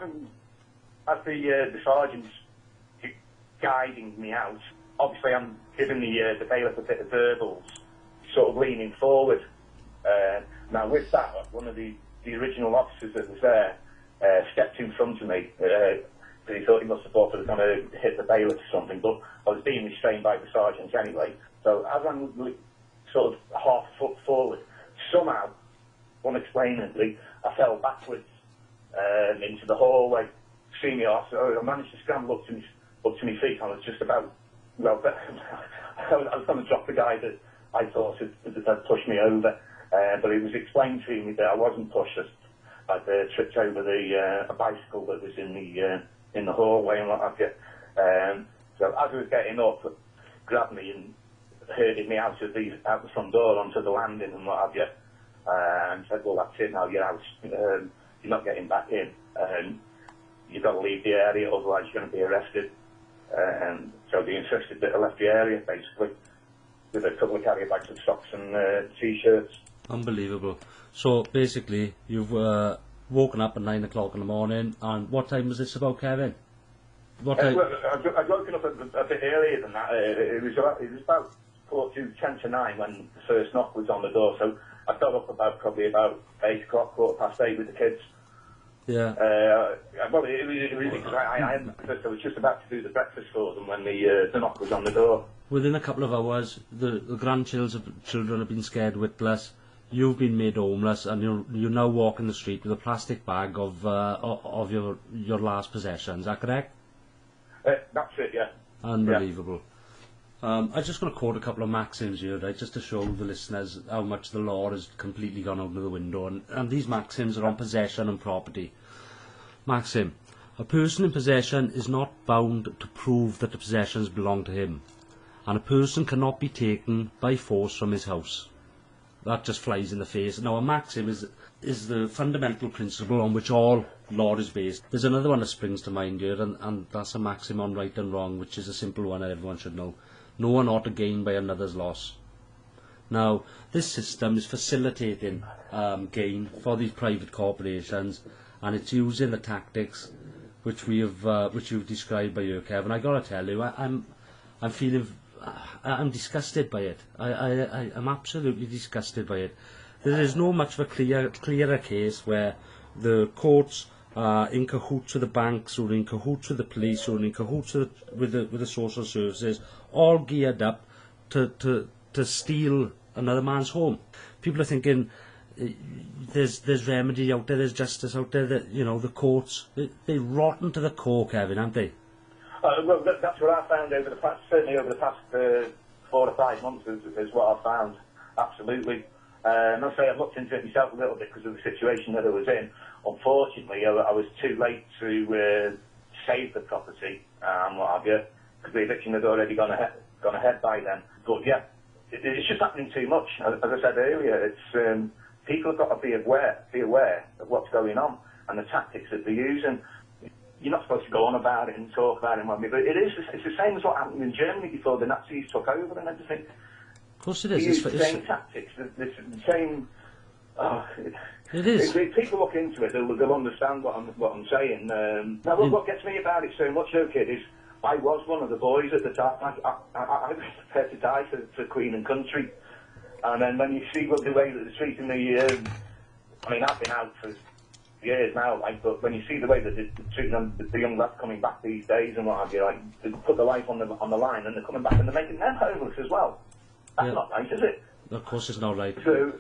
the sergeant's guiding me out, obviously I'm giving the bailiff a bit of verbals, sort of leaning forward. Now with that, one of the original officers that was there stepped in front of me, because he thought he must have thought I was going to hit the bailiff or something, but I was being restrained by the sergeant anyway. So as I'm sort of half a foot forward, somehow, unexplainably, I fell backwards into the hallway. See me off, so I managed to scramble up to my feet. I was just about, well, I was going to drop the guy that I thought had pushed me over, but it was explained to me that I wasn't pushed. I'd tripped over a bicycle that was in the hallway and what have you. So as I was getting up, grabbed me and herded me out the front door onto the landing and what have you, and said, well, that's it now, you're out, you're not getting back in, you've got to leave the area, otherwise you're going to be arrested. So they insisted that I left the area, basically, with a couple of carrier bags of socks and t-shirts. Unbelievable. So basically, you've woken up at 9 o'clock in the morning, and what time was this about, Kevin? What time? Well, I'd woken up a bit earlier than that. It was about 10 to 9 when the first knock was on the door, so I got up probably about 8 o'clock, 8:15 with the kids. Yeah. Well, it was because I was just about to do the breakfast for them when the knock was on the door. Within a couple of hours, the grandchildren have been scared witless. You've been made homeless, and you're now walking the street with a plastic bag of your last possessions. Is that correct? That's it, yeah. Unbelievable. Yeah. I'm just going to quote a couple of maxims here, right, just to show the listeners how much the law has completely gone out of the window. And these maxims are on possession and property. Maxim: a person in possession is not bound to prove that the possessions belong to him, and a person cannot be taken by force from his house. That just flies in the face. Now, a maxim is the fundamental principle on which all law is based. There's another one that springs to mind here, and that's a maxim on right and wrong, which is a simple one that everyone should know. No one ought to gain by another's loss. Now, this system is facilitating gain for these private corporations, and it's using the tactics which you've described by you, Kevin. I got to tell you, I'm disgusted by it. I'm absolutely disgusted by it. There is no much of a clearer case where the courts are in cahoots with the banks, or in cahoots with the police, or in cahoots with the social services, all geared up to steal another man's home. People are thinking there's remedy out there, there's justice out there. That the courts they're rotten to the core, Kevin, aren't they? Well, that's what I found certainly over the past 4 or 5 months is what I've found. Absolutely. And I'll say I've looked into it myself a little bit because of the situation that I was in. Unfortunately, I was too late to save the property and what have you, because the eviction had already gone ahead by then. But yeah, it's just happening too much. As I said earlier, it's people have got to be aware of what's going on and the tactics that they're using. You're not supposed to go on about it and talk about it, but it's the same as what happened in Germany before the Nazis took over and everything. Of course it is. It's the same tactics, the same. It is. If people look into it, they'll understand what I'm saying. Now, what gets me about it so much, though, kid, is I was one of the boys at the time. I was prepared to die for Queen and country. And then when you see the way that they're treating the, I've been out for years now, but when you see the way that they're treating the young lads coming back these days and what have you, they put their life on the line and they're coming back and they're making them homeless as well. That's not right, is it? Of course it's not right. So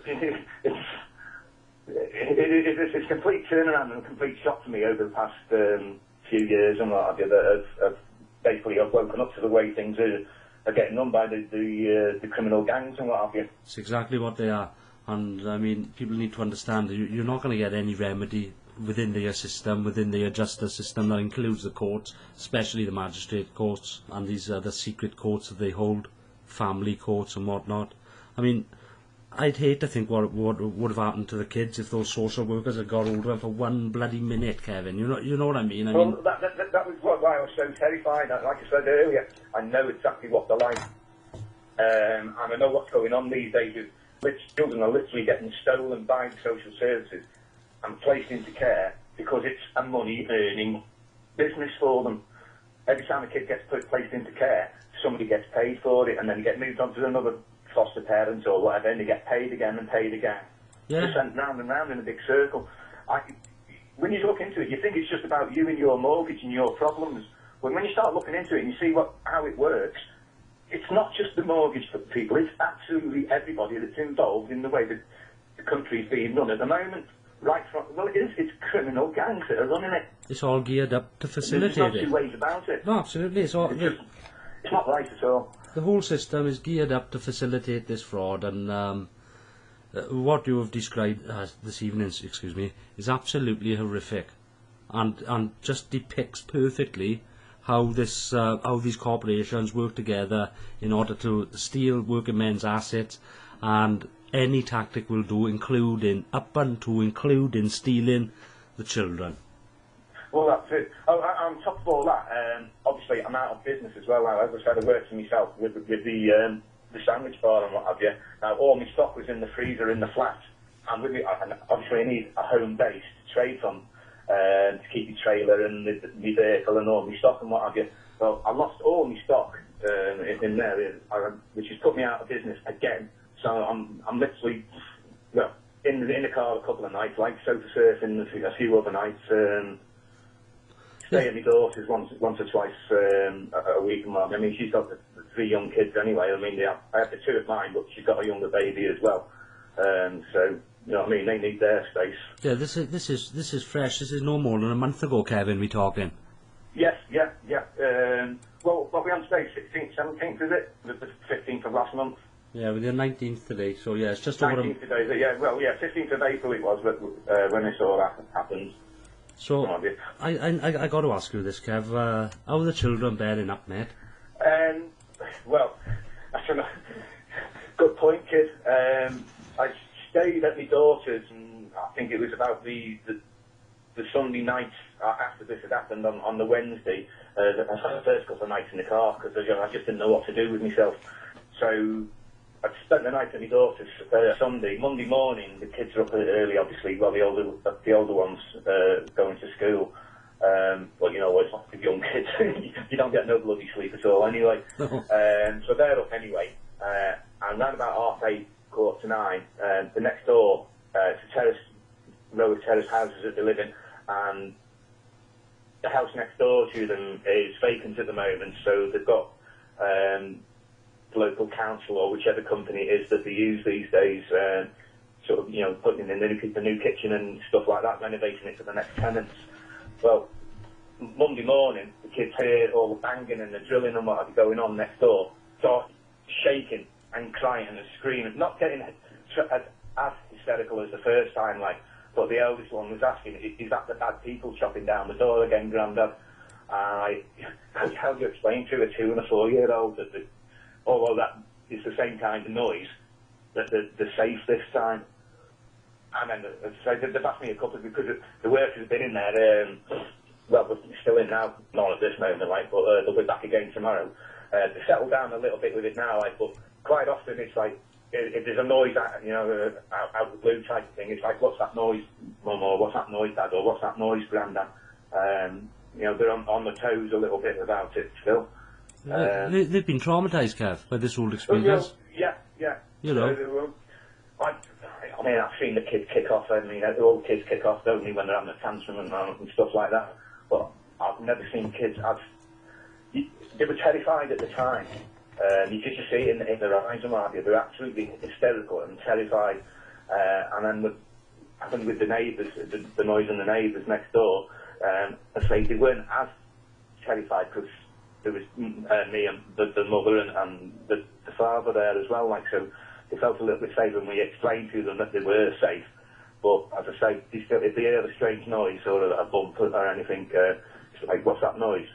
it's a complete turnaround and a complete shock to me over the past few years and what have you, that have basically I've woken up to the way things are getting done by the criminal gangs and what have you. It's exactly what they are. And people need to understand that you're not going to get any remedy within their system, within their justice system. That includes the courts, especially the magistrate courts and these other secret courts that they hold, family courts and whatnot. I'd hate to think what would have happened to the kids if those social workers had got hold of them for 1 bloody minute, Kevin. You know what I mean? I mean, that was why I was so terrified. Like I said earlier, I know exactly what they're like, and I know what's going on these days. Children are literally getting stolen by the social services and placed into care because it's a money-earning business for them. Every time a kid gets placed into care, somebody gets paid for it, and then you get moved on to another foster parent or whatever, and they get paid again and paid again. Yeah. Just sent round and round in a big circle. When you look into it, you think it's just about you and your mortgage and your problems. When you start looking into it and you see how it works, it's not just the mortgage for people, it's absolutely everybody that's involved in the way that the country's being run at the moment. It's criminal gangs that are running it. It's all geared up to facilitate it. There's no two ways about it. No, absolutely. It's not right at all. The whole system is geared up to facilitate this fraud, and what you have described this evening, is absolutely horrific, and just depicts perfectly how these corporations work together in order to steal working men's assets, and any tactic will do, including stealing the children. Well, that's it. On top of all that, obviously I'm out of business as well. As I said, I work for myself with the sandwich bar and what have you. Now, all my stock was in the freezer in the flat, and obviously I need a home base to trade from, to keep my trailer and my vehicle and all my stock and what have you. Well, I lost all my stock in there, which has put me out of business again. So I'm literally in the car a couple of nights, like sofa surfing a few other nights. Stay at my daughter's once or twice a week. I mean, she's got the 3 young kids anyway. I mean, I have the 2 of mine, but she's got a younger baby as well. So, you know what I mean? They need their space. Yeah, this is fresh. This is no more than a month ago, Kevin. We talking? Yes, yeah. Well, what we on today? 16th, 17th, is it? The 15th of last month. Yeah, we're the 19th today. So yeah, it's just 19th over. today. Yeah, well, yeah, 15th of April it was when this all happened. So I got to ask you this, Kev. How are the children bearing up, mate? Well, that's a good point, kid. I stayed at my daughter's, and I think it was about the Sunday night after this had happened on the Wednesday. I spent the first couple of nights in the car because I just didn't know what to do with myself. So I spent the night at my daughter's Sunday. Monday morning, the kids are up early, obviously, while the older ones going to school. Well, you know, it's not the young kids. You don't get no bloody sleep at all anyway. So they're up anyway. And around about 8:30, 8:45, the next door, it's a row of terrace houses that they live in, and the house next door to them is vacant at the moment, so they've got the local council or whichever company it is that they use these days, sort of, you know, putting in the new kitchen and stuff like that, renovating it for the next tenants. Well, Monday morning, the kids hear all the banging and the drilling and what going on next door, start shaking and crying and screaming, not getting as hysterical as the first time, like, but the eldest one was asking, is that the bad people chopping down the door again, Grandad? How do you explain to a 2- and a 4-year-old that although that is the same kind of noise, that they're safe this time? And then so they've asked me a couple, because the workers have been in there, well, we're still in now, not at this moment, like, but they'll be back again tomorrow. They settled down a little bit with it now, like, but quite often it's like, if there's a noise, you know, out of the blue type of thing, it's like, what's that noise, Mum, or what's that noise, Dad, or what's that noise, Grandad? You know, they're on the toes a little bit about it still. They've been traumatised, Kev, by this old experience. Yeah. You know. I mean, I've seen the kids kick off. I mean, all kids kick off, don't they, when they're having a tantrum and stuff like that. But I've never seen kids they were terrified at the time. You could just see it in their eyes and what have you. They're absolutely hysterical and terrified. And then with the neighbours, the noise in the neighbours next door, I say they weren't as terrified because there was me and the mother and the father there as well. Like, so they felt a little bit safe when we explained to them that they were safe. But as I say, if they hear a strange noise or a bump or anything, it's like, what's that noise?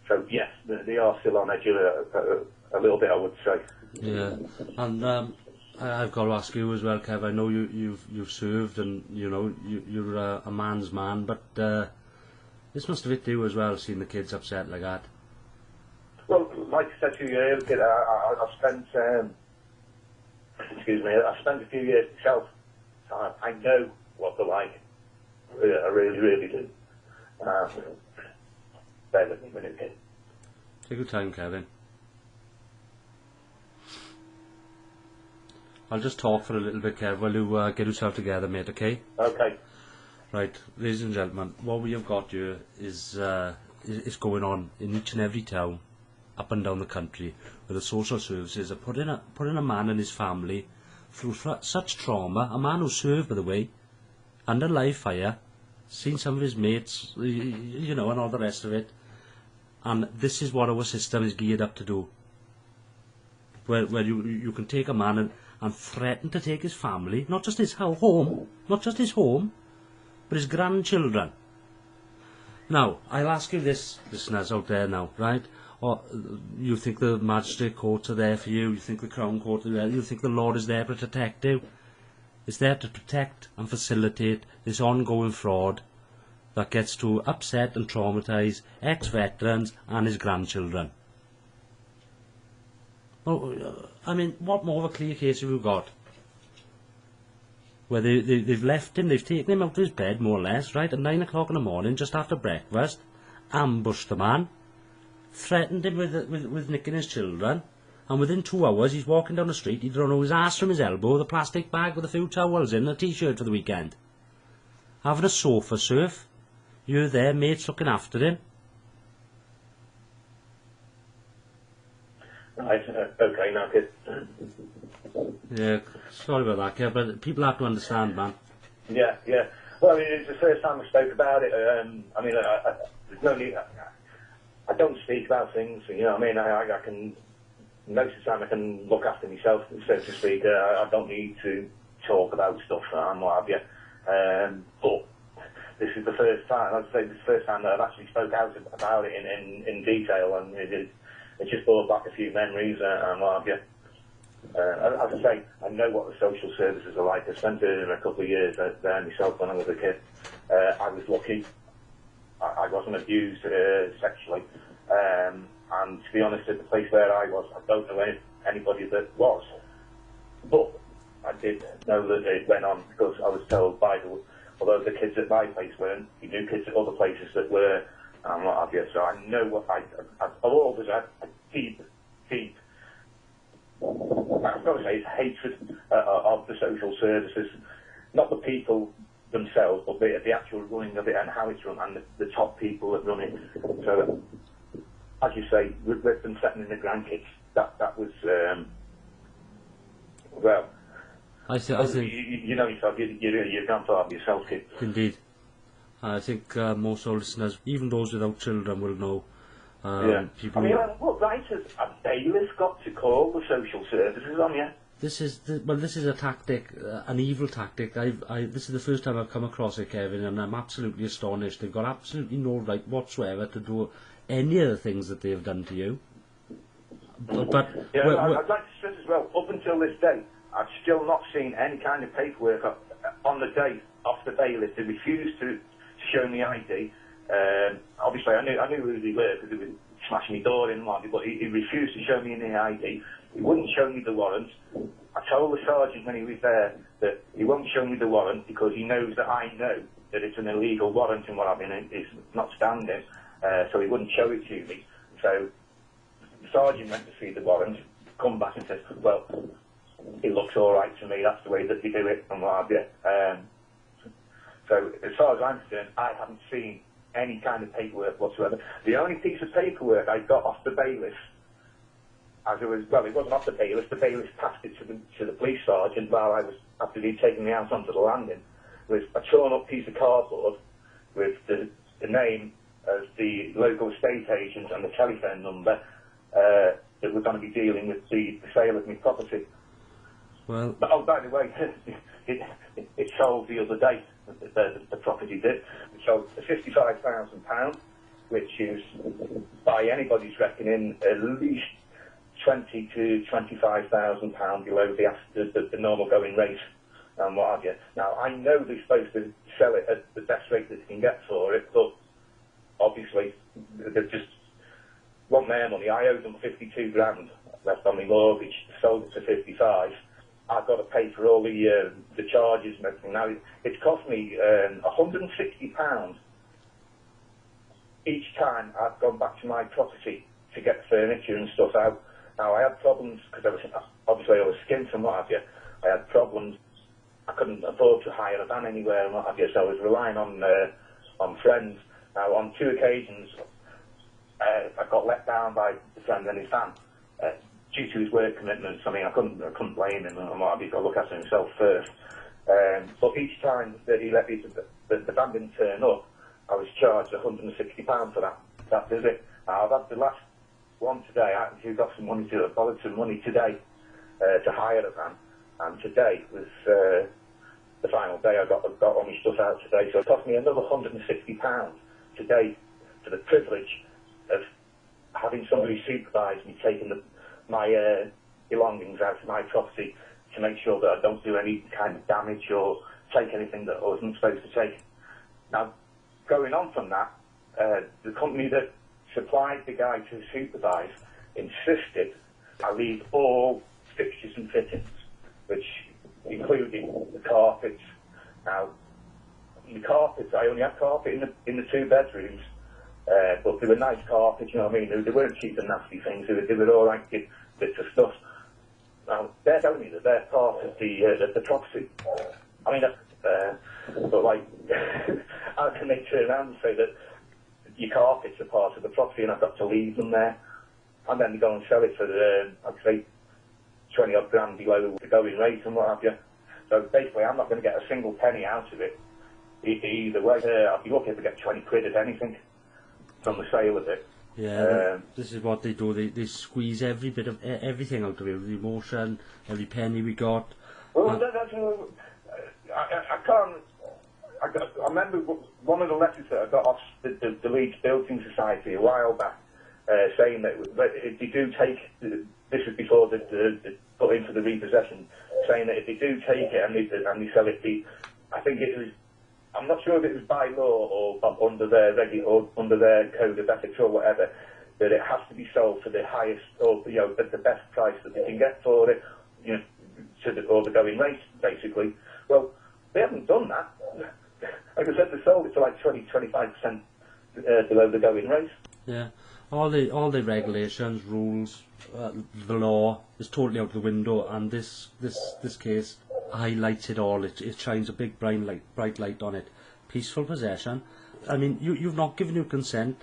So yes, they are still on edge a little bit, I would say. Yeah, and I've got to ask you as well, Kev. I know you've served, and you know you're a man's man, but this must have hit you as well, seeing the kids upset like that. Well, like I said to you earlier, I've spent excuse me, I've spent a few years myself, so I know what they're like. I really, really do. Bear with me a minute, kid. Take your time, Kevin. I'll just talk for a little bit, Kev, while you get yourself together, mate, okay? Okay. Right, ladies and gentlemen, what we have got here is going on in each and every town up and down the country, where the social services are putting a man and his family through such trauma, a man who served, by the way, under live fire, seen some of his mates, you know, and all the rest of it, and this is what our system is geared up to do, where you can take a man and threaten to take his family, not just his home, but his grandchildren. Now, I'll ask you this, listeners out there now, right? Or you think the magistrate courts are there for you, you think the Crown Court are there, you think the law is there to protect you. It's there to protect and facilitate this ongoing fraud that gets to upset and traumatise ex-veterans and his grandchildren. Well, I mean, what more of a clear case have you got? Where they've left him, they've taken him out of his bed, more or less, right, at 9 o'clock in the morning, just after breakfast, ambushed the man, threatened him with nicking his children, and within 2 hours he's walking down the street, he don't know his arse from his elbow, with a plastic bag with a few towels in, and a t-shirt for the weekend. Having a sofa surf, you're there, mates looking after him. Right, okay, now, kid. Yeah, sorry about that, Kev, but people have to understand, man. Yeah. Well, I mean, it's the first time I spoke about it. I mean, there's no need. I don't speak about things, you know what I mean? I can, most of the time I can look after myself, so to speak. I don't need to talk about stuff and what have you. But this is the first time, I'd say this is the first time that I've actually spoke out about it in detail, and it just brought back a few memories and what have you. As I say, I know what the social services are like. I spent a couple of years there myself when I was a kid. I was lucky. I wasn't abused sexually. And to be honest, at the place where I was, I don't know anybody that was. But I did know that it went on, because I was told although the kids at my place weren't, you knew kids at other places that were, and what have you. So I know what I've always had a deep, I've got to say, it's hatred of the social services, not the people themselves, but the actual running of it and how it's run, and the top people that run it. So, as you say, with them setting in the grandkids, that was, well, I think you know yourself, you're your grandfather yourself, kid. Indeed. I think most of our listeners, even those without children, will know. People. I mean, what right has a bailiff got to call the social services on you? This is a tactic, an evil tactic. This is the first time I've come across it, Kevin, and I'm absolutely astonished. They've got absolutely no right whatsoever to do any of the things that they have done to you. But yeah, I'd like to stress as well, up until this day, I've still not seen any kind of paperwork on the day off the bailiff. They refused to show me ID. Obviously, I knew who they were, because they were smashing my door in, but he refused to show me any ID. He wouldn't show me the warrant. I told the sergeant when he was there that he won't show me the warrant because he knows that I know that it's an illegal warrant and what I mean, it's not standing, so he wouldn't show it to me. So the sergeant went to see the warrant, come back and says, well, it looks all right to me, that's the way that they do it and what have you. So as far as I'm concerned, I haven't seen any kind of paperwork whatsoever. The only piece of paperwork I got off the bailiff, it wasn't off the bailiff passed it to the police sergeant while I was, after he'd taken me out onto the landing, was a torn up piece of cardboard with the name of the local estate agent and the telephone number that we're going to be dealing with the sale of my property. Well, oh, by the way, it sold the other day. The property did. It sold for £55,000, which is, by anybody's reckoning, at least 20 to £25,000 below the normal going rate and what have you. Now, I know they're supposed to sell it at the best rate that they can get for it, but obviously they just want their money. I owe them 52 grand left on my mortgage, sold it for 55. I've got to pay for all the charges and everything. Now, it's cost me £160 each time I've gone back to my property to get furniture and stuff out. Now, I had problems because I was skint and what have you. I had problems. I couldn't afford to hire a van anywhere and what have you, so I was relying on friends. Now, on 2 occasions, I got let down by the friend and his van due to his work commitments. I mean, I couldn't blame him and what have you. He's got to look after himself first. But each time that he let me, the van didn't turn up, I was charged £160 for that visit. Now, I've had the last one today. I actually got some money I borrowed some money today to hire a van, and today was the final day. I got all my stuff out today, so it cost me another £160 today for the privilege of having somebody supervise me, taking my belongings out of my property to make sure that I don't do any kind of damage or take anything that I wasn't supposed to take. Now, going on from that, the company that supplied the guy to supervise insisted I leave all fixtures and fittings, which included the carpets. Now, the carpets, I only had carpet in the 2 bedrooms, but they were nice carpets, you know what I mean? They weren't cheap and nasty things, they were all right bits of stuff. Now, they're telling me that they're part of the property. I mean, but like, how can they turn around and say that your carpets are part of the property and I've got to leave them there? And then they go and sell it for, I'd say, 20 odd grand below the going rate and what have you. So basically, I'm not going to get a single penny out of it either way. I'd be lucky to get 20 quid of anything from the sale of it. Yeah, this is what they do. They squeeze every bit of everything out of it, the emotion, every penny we got. Well, I can't. I remember one of the letters that I got off the Leeds Building Society a while back, saying that if they do take, this was before they put into the repossession, saying that if they do take it and they sell it, I think it was, I'm not sure if it was by law or under their under their code of ethics or whatever, that it has to be sold for the highest or at the best price that they can get for it, or the going rate basically. Well, they haven't done that. Like I said, they sold it for like 20-25% below the going rate. Yeah, all the regulations, rules, the law is totally out the window, and this case highlights it all. It shines a big bright light on it. Peaceful possession. I mean, you've not given your consent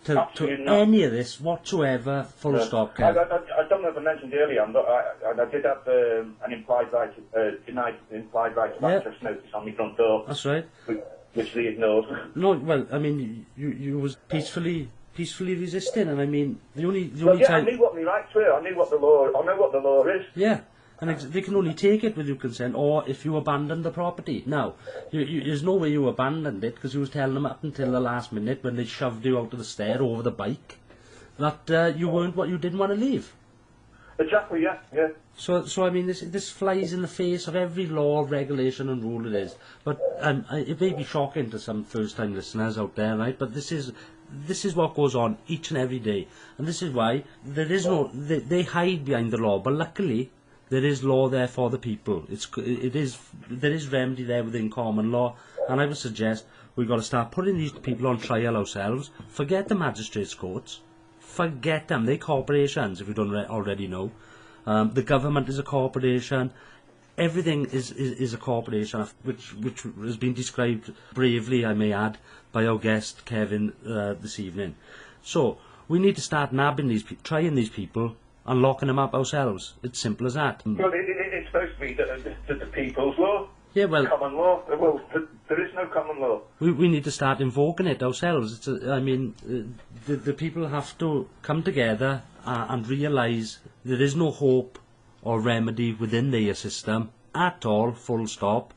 to any of this whatsoever. Full stop. I don't know if I mentioned earlier, I did have an implied right, denied implied right of access notice on my front door. That's right. Which they ignored. No, well, I mean, you was peacefully resisting, and I mean, the only time I knew what my rights were. I know what the law is. Yeah. And they can only take it with your consent, or if you abandon the property. Now, there's no way you abandoned it, because you was telling them up until the last minute when they shoved you out of the stair over the bike that you weren't what you didn't want to leave. Exactly, yeah. So I mean, this flies in the face of every law, regulation, and rule it is. But it may be shocking to some first-time listeners out there, right? But this is what goes on each and every day, and this is why there is no. They hide behind the law, but luckily, there is law there for the people. There is remedy there within common law, and I would suggest we've got to start putting these people on trial ourselves. Forget the magistrates' courts. Forget them. They're corporations, if you don't already know. The government is a corporation. Everything is a corporation, which has been described bravely, I may add, by our guest Kevin this evening. So we need to start nabbing trying these people, and locking them up ourselves. It's simple as that. Well, it's supposed to be the people's law. Yeah, well, common law. Well, there is no common law. We need to start invoking it ourselves. The people have to come together and realise there is no hope or remedy within their system at all, full stop.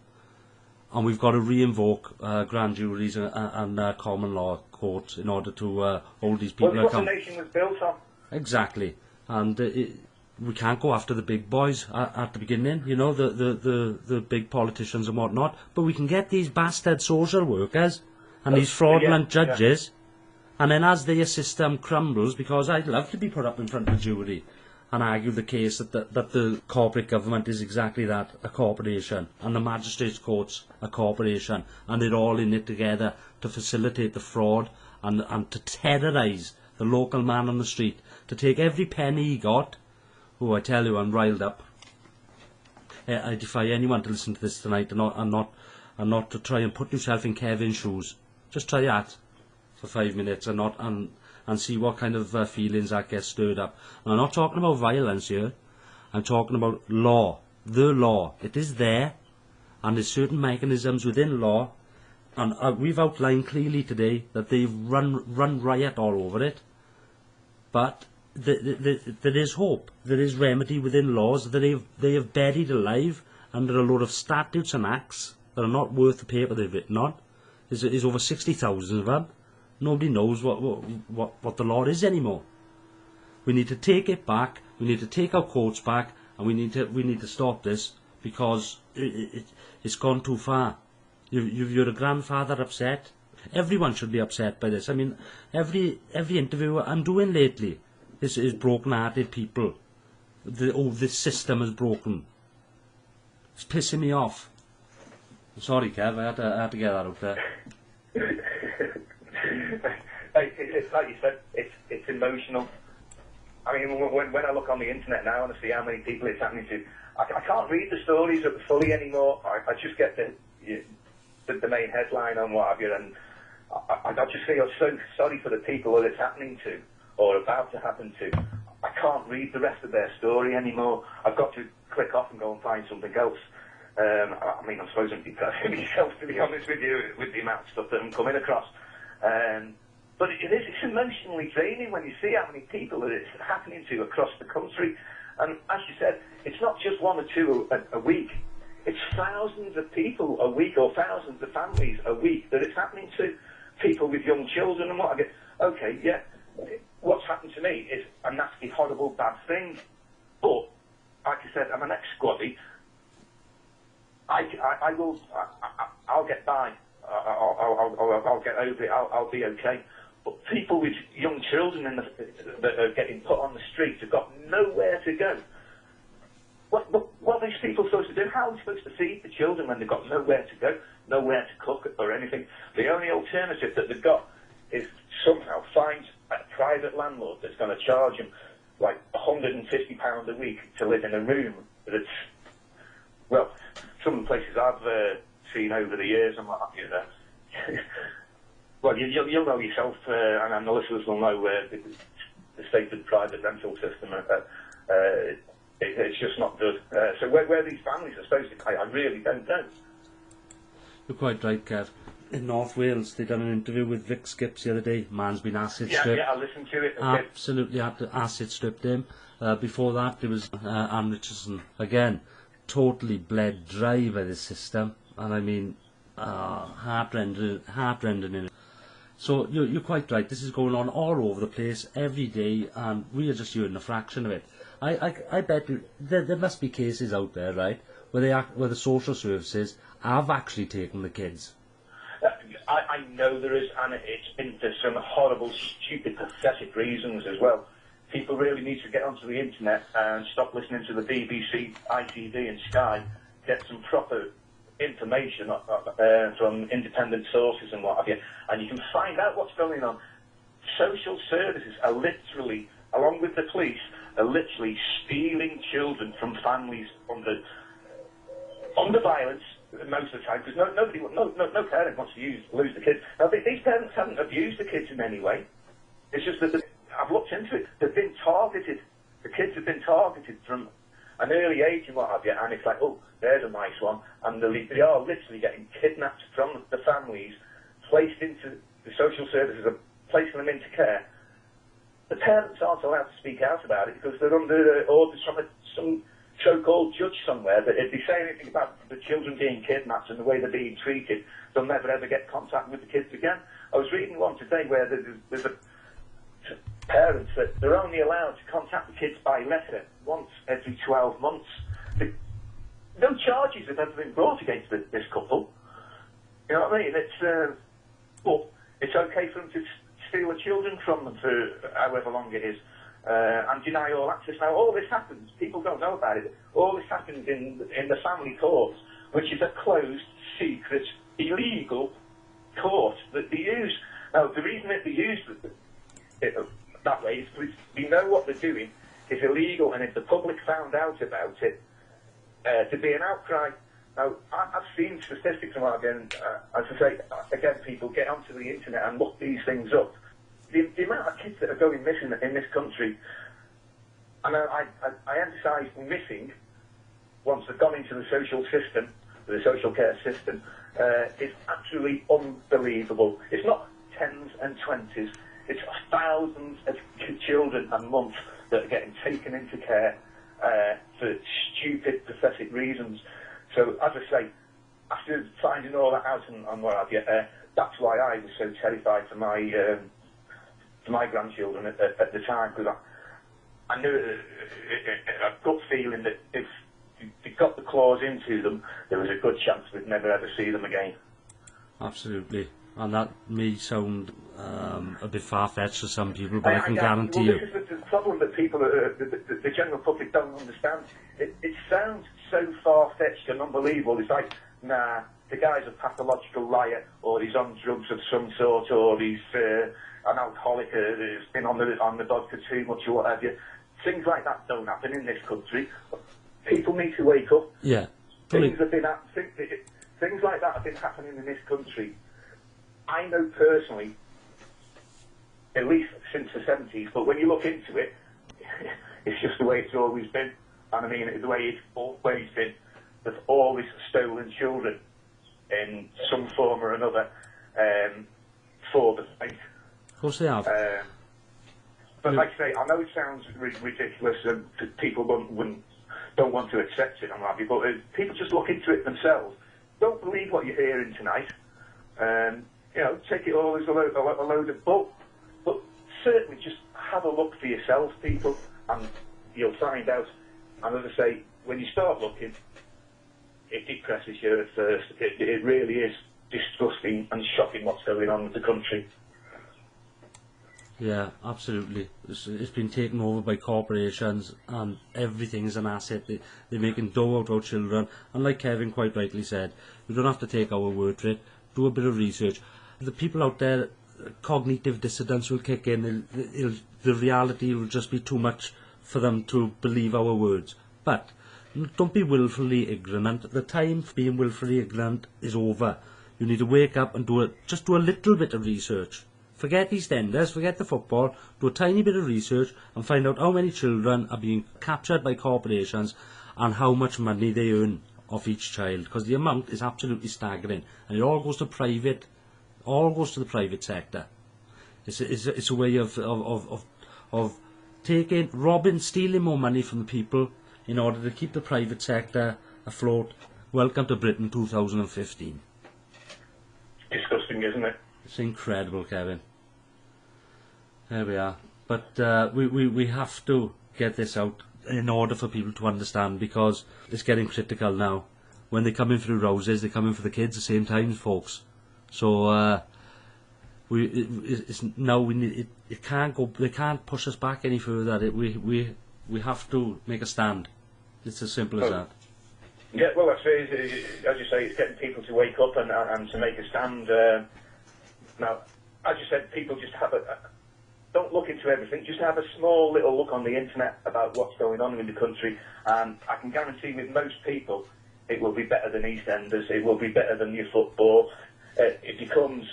And we've got to re-invoke grand juries and common law courts in order to hold these people accountable. Well, what the nation was built on. Exactly. and we can't go after the big boys at the beginning, you know, the big politicians and whatnot, but we can get these bastard social workers and these fraudulent judges, and then as their system crumbles, because I'd love to be put up in front of a jury and argue the case that the corporate government is exactly that, a corporation, and the magistrates' courts a corporation, and they're all in it together to facilitate the fraud and to terrorise the local man on the street, to take every penny he got. Oh, I tell you, I'm riled up. I defy anyone to listen to this tonight and not to try and put yourself in Kevin's shoes. Just try that for 5 minutes and see what kind of feelings that gets stirred up. And I'm not talking about violence here. I'm talking about law. The law. It is there, and there's certain mechanisms within law, and we've outlined clearly today that they've run riot all over it. But there is hope. There is remedy within laws that they have buried alive under a load of statutes and acts that are not worth the paper they've written on. There's over 60,000 of them. Nobody knows what the law is anymore. We need to take it back. We need to take our courts back, and we need to stop this, because it's gone too far. You're a grandfather upset. Everyone should be upset by this. I mean, every interview I'm doing lately is broken-hearted people. This system is broken. It's pissing me off. Sorry, Kev, I had to get that out there. It's like you said, it's emotional. I mean, when I look on the internet now and I see how many people it's happening to, I can't read the stories fully anymore. I just get the main headline on what have you, and I just feel so sorry for the people that it's happening to, or about to happen to. I can't read the rest of their story anymore. I've got to click off and go and find something else. I mean, I'm supposed to be depressing myself, to be honest with you, with the amount of stuff that I'm coming across. But it's emotionally draining when you see how many people that it's happening to across the country. And as you said, it's not just one or two a week. It's thousands of people a week, or thousands of families a week that it's happening to. People with young children and what have you. Okay, yeah, what's happened to me is a nasty, horrible, bad thing. But, like I said, I'm an ex-squaddy. I'll get by. I'll get over it. I'll be okay. But people with young children that are getting put on the street have got nowhere to go. What are these people supposed to do? How are we supposed to feed the children when they've got nowhere to go, nowhere to cook or anything? The only alternative that they've got is somehow find a private landlord that's going to charge them like £150 a week to live in a room that's, well, some of the places I've seen over the years and what have you there. Well, you'll know yourself, and the listeners will know the state of the private rental system. It's just not good. So where these families are supposed to pay, I really don't know. You're quite right, Kev. In North Wales, they done an interview with Vic Skips the other day. Man's been acid stripped. Yeah, I listened to it. Absolutely acid stripped him. Before that, there was Anne Richardson. Again, totally bled dry by the system. And I mean, heart-rending. So you're quite right. This is going on all over the place every day, and we are just hearing a fraction of it. I bet there must be cases out there, right, where the social services have actually taken the kids. I know there is, and it's been for some horrible, stupid, pathetic reasons as well. People really need to get onto the internet and stop listening to the BBC, ITV and Sky, get some proper information from independent sources and what have you, and you can find out what's going on. Social services are literally, along with the police, are literally stealing children from families under violence most of the time, because no parent wants to lose the kids. Now, these parents haven't abused the kids in any way. It's just that I've looked into it. They've been targeted. The kids have been targeted from an early age and what have you, and it's like, oh, there's a nice one, and they are literally getting kidnapped from the families, placed into the social services, and placing them into care. The parents aren't allowed to speak out about it because they're under orders from some so-called judge somewhere that if they say anything about the children being kidnapped and the way they're being treated, they'll never ever get contact with the kids again. I was reading one today where there's parents that they're only allowed to contact the kids by letter once every 12 months. No charges have ever been brought against this couple. You know what I mean? It's but it's okay for them to steal the children from them for however long it is, and deny all access. Now, all this happens. People don't know about it. All this happens in the family courts, which is a closed, secret, illegal court that they use. Now, the reason that they use it that way is because they know what they're doing is illegal, and if the public found out about it, there'd be an outcry. Now, I've seen statistics from again, as I say, again, people get onto the internet and look these things up. The amount of kids that are going missing in this country, and I emphasise missing, once they've gone into the social system, the social care system, is absolutely unbelievable. It's not tens and twenties, it's thousands of children a month that are getting taken into care for stupid, pathetic reasons. So, as I say, after finding all that out and what have you, that's why I was so terrified for my grandchildren at the time, because I knew a gut feeling that if they got the claws into them, there was a good chance we'd never ever see them again. Absolutely. And that may sound a bit far-fetched to some people, but I can guarantee you... This is the problem that people, the general public don't understand. It sounds so far-fetched and unbelievable. It's like, nah, the guy's a pathological liar, or he's on drugs of some sort, or he's an alcoholic, who's been on the vodka too much, or what have you. Things like that don't happen in this country. People need to wake up. Yeah. Things like that have been happening in this country. I know personally, at least since the 70s, but when you look into it, it's just the way it's always been. And I mean, the way it's always been. There's always stolen children in some form or another for the state. Of course they have. But like I say, I know it sounds ridiculous and people don't want to accept it and what have you, but people just look into it themselves. Don't believe what you're hearing tonight. You know, take it all as a load of bull. But certainly just have a look for yourself, people, and you'll find out. And as I say, when you start looking, it depresses you at first. It really is disgusting and shocking what's going on with the country. Yeah, absolutely. It's been taken over by corporations, and everything's an asset. They're making dough out of our children. And like Kevin quite rightly said, we don't have to take our word for it. Do a bit of research. The people out there, cognitive dissonance will kick in. The reality will just be too much for them to believe our words. But don't be willfully ignorant. The time for being willfully ignorant is over. You need to wake up and just do a little bit of research. Forget EastEnders, forget the football, do a tiny bit of research and find out how many children are being captured by corporations and how much money they earn off each child, because the amount is absolutely staggering, and it all goes to the private sector. It's a way of robbing, stealing more money from the people in order to keep the private sector afloat. Welcome to Britain 2015. Disgusting, isn't it? It's incredible, Kevin. There we are. But we have to get this out in order for people to understand, because it's getting critical now. When they come in through houses, they come in for the kids at the same time, folks. So it can't go. They can't push us back any further. We have to make a stand. It's as simple as that. Yeah, well, that's it. As you say, it's getting people to wake up and to make a stand. Now, as you said, people just don't look into everything. Just have a small little look on the internet about what's going on in the country, and I can guarantee with most people, it will be better than EastEnders. It will be better than your football. It becomes,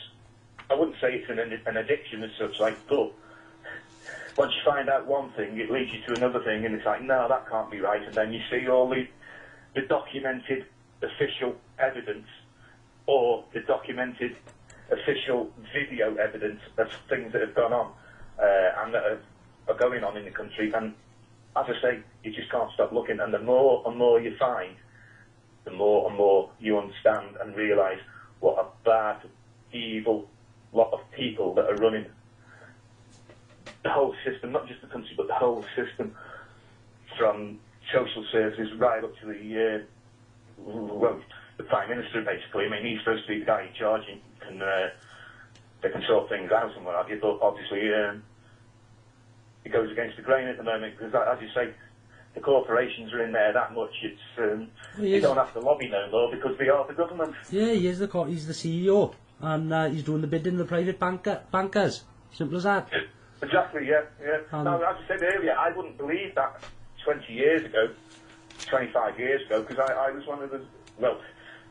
I wouldn't say it's an addiction as such, but once you find out one thing, it leads you to another thing, and it's like, no, that can't be right. And then you see all the documented official evidence, or the documented official video evidence of things that have gone on and that are going on in the country. And as I say, you just can't stop looking, and the more and more you find, the more and more you understand and realise what a bad, evil lot of people that are running the whole system, not just the country, but the whole system, from social services right up to the Prime Minister, basically. I mean, he's supposed to be the guy in charge and they can sort things out and what have you, but obviously it goes against the grain at the moment, because, as you say, the corporations are in there that much. It's you don't have to lobby no more because they are the government. Yeah, he's the CEO, and he's doing the bidding of the private bankers. Simple as that. Exactly, yeah. Now, as I said earlier, I wouldn't believe that 20 years ago, 25 years ago, because I was one of the, well,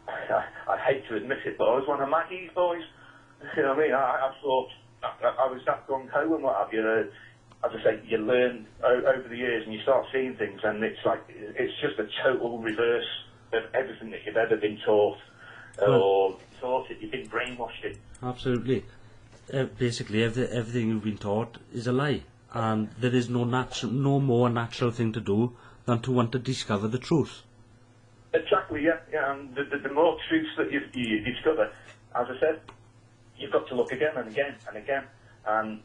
I hate to admit it, but I was one of Maggie's boys. You know what I mean? I thought I was that gung-ho and what have you. As I say, you learn over the years and you start seeing things, and it's like, it's just a total reverse of everything that you've ever been taught, or thought it, you've been brainwashed in. Absolutely. Basically, everything you've been taught is a lie, and there is no more natural thing to do than to want to discover the truth. Exactly, yeah. And the more truths that you discover, as I said, you've got to look again and again and again, and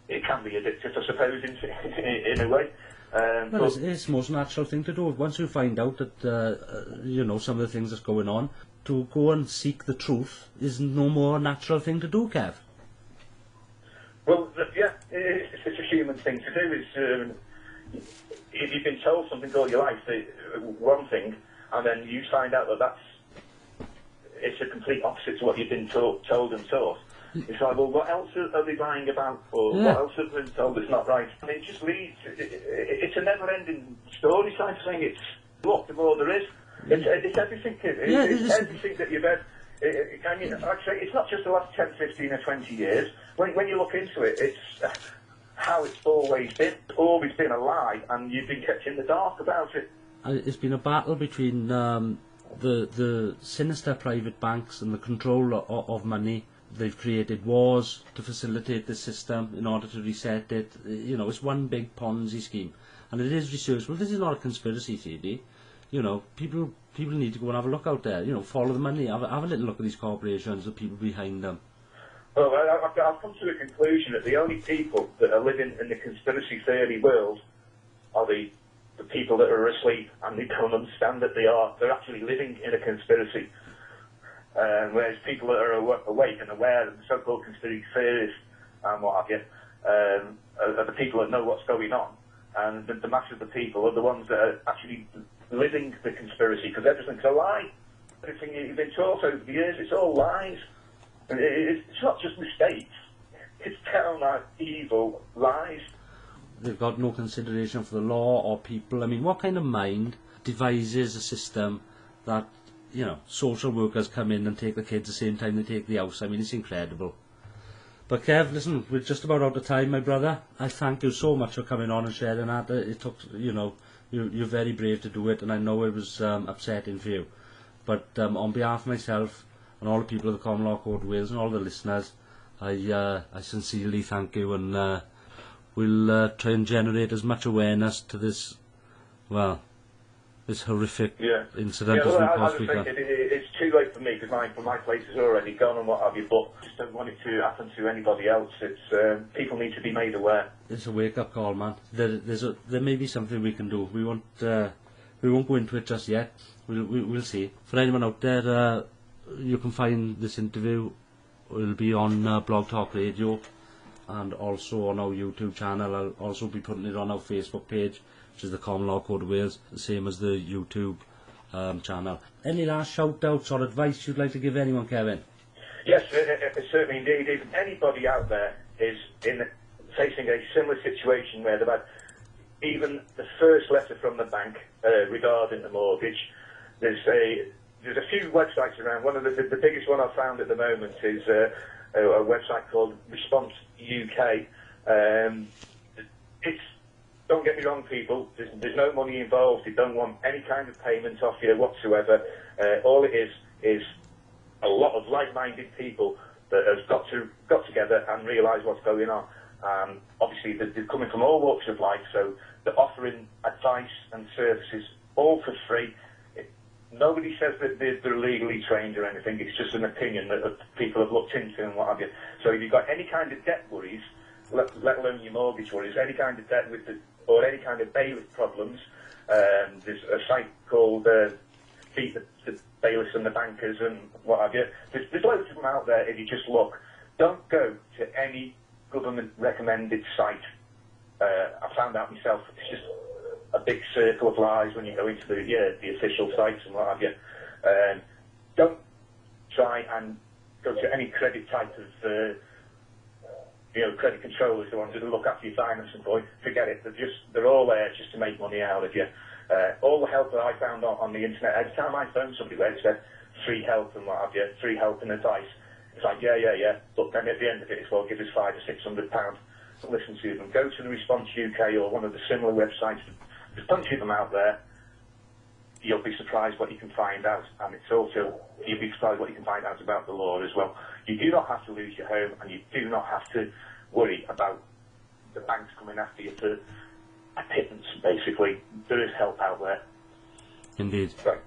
it can be addictive, I suppose, in a way. Well, it's the most natural thing to do. Once you find out that, you know, some of the things that's going on, to go and seek the truth is no more natural thing to do, Kev. Well, yeah, it's a human thing to do. If you've been told something all your life, one thing, and then you find out that it's a complete opposite to what you've been told and taught. It's like, well, what else are they lying about, or what else have they been told that's not right? And it just leads. It's a never-ending story type thing. It's look, the more there is. It's everything. It's everything that you've had. I mean, I'd say it's not just the last 10, 15 or 20 years. When you look into it, it's how it's always been. It's always been a lie, and you've been kept in the dark about it. It's been a battle between the sinister private banks and the control of money. They've created wars to facilitate the system in order to reset it. You know, it's one big Ponzi scheme, and it is researched. Well, this is not a conspiracy theory. You know, people need to go and have a look out there. You know, follow the money. Have a little look at these corporations, the people behind them. Well, I've come to the conclusion that the only people that are living in the conspiracy theory world are the people that are asleep, and they don't understand that they're actually living in a conspiracy. Whereas people that are awake and aware of the so-called conspiracy theories and what have you, are the people that know what's going on. And the mass of the people are the ones that are actually living the conspiracy, because everything's a lie. Everything you've been taught over the years, it's all lies. And it's not just mistakes. It's downright evil lies. They've got no consideration for the law or people. I mean, what kind of mind devises a system that, you know, social workers come in and take the kids the same time they take the house? I mean, it's incredible. But Kev, listen, we're just about out of time, my brother. I thank you so much for coming on and sharing that. It took, you know, you're very brave to do it, and I know it was upsetting for you. But on behalf of myself and all the people of the Common Law Court of Wales and all the listeners, I sincerely thank you, and we'll try and generate as much awareness to this, well, this horrific incident as we possibly can. It's too late for me, because my place is already gone and what have you, but I just don't want it to happen to anybody else. It's people need to be made aware. It's a wake-up call, man. There may be something we can do. We won't go into it just yet. We'll see. For anyone out there, you can find this interview. It'll be on Blog Talk Radio, and also on our YouTube channel. I'll also be putting it on our Facebook page, which is the Common Law Court of Wales, the same as the YouTube channel. Any last shout-outs or advice you'd like to give anyone, Kevin? Yes, certainly indeed. If anybody out there is facing a similar situation where they've had even the first letter from the bank regarding the mortgage, there's a few websites around. One of the biggest one I've found at the moment is a website called Response UK. Don't get me wrong, people, there's no money involved. They don't want any kind of payment off you whatsoever. All it is a lot of like-minded people that have got together and realised what's going on. Obviously, they're coming from all walks of life, so they're offering advice and services all for free. Nobody says that they're legally trained or anything. It's just an opinion that people have looked into and what have you. So if you've got any kind of debt worries, let alone your mortgage worries, any kind of debt or any kind of bailiff problems. There's a site called Beat the Bailiffs and the Bankers and what have you. There's loads of them out there if you just look. Don't go to any government recommended site. I found out myself, it's just a big circle of lies when you go into the official sites and what have you. Don't try and go to any credit type of credit controllers, the ones that look after your financing for you. Forget it. They're all there just to make money out of you. All the help that I found on the internet, every time I phoned somebody where it said free help and what have you, free help and advice, it's like, yeah. But then at the end of it, it's, well, give us £500 or £600. Listen to them. Go to the Response UK or one of the similar websites. There's plenty of them out there. You'll be surprised what you can find out, and it's also, you'll be surprised what you can find out about the law as well. You do not have to lose your home, and you do not have to worry about the banks coming after you for a pittance, basically. There is help out there. Indeed. Right.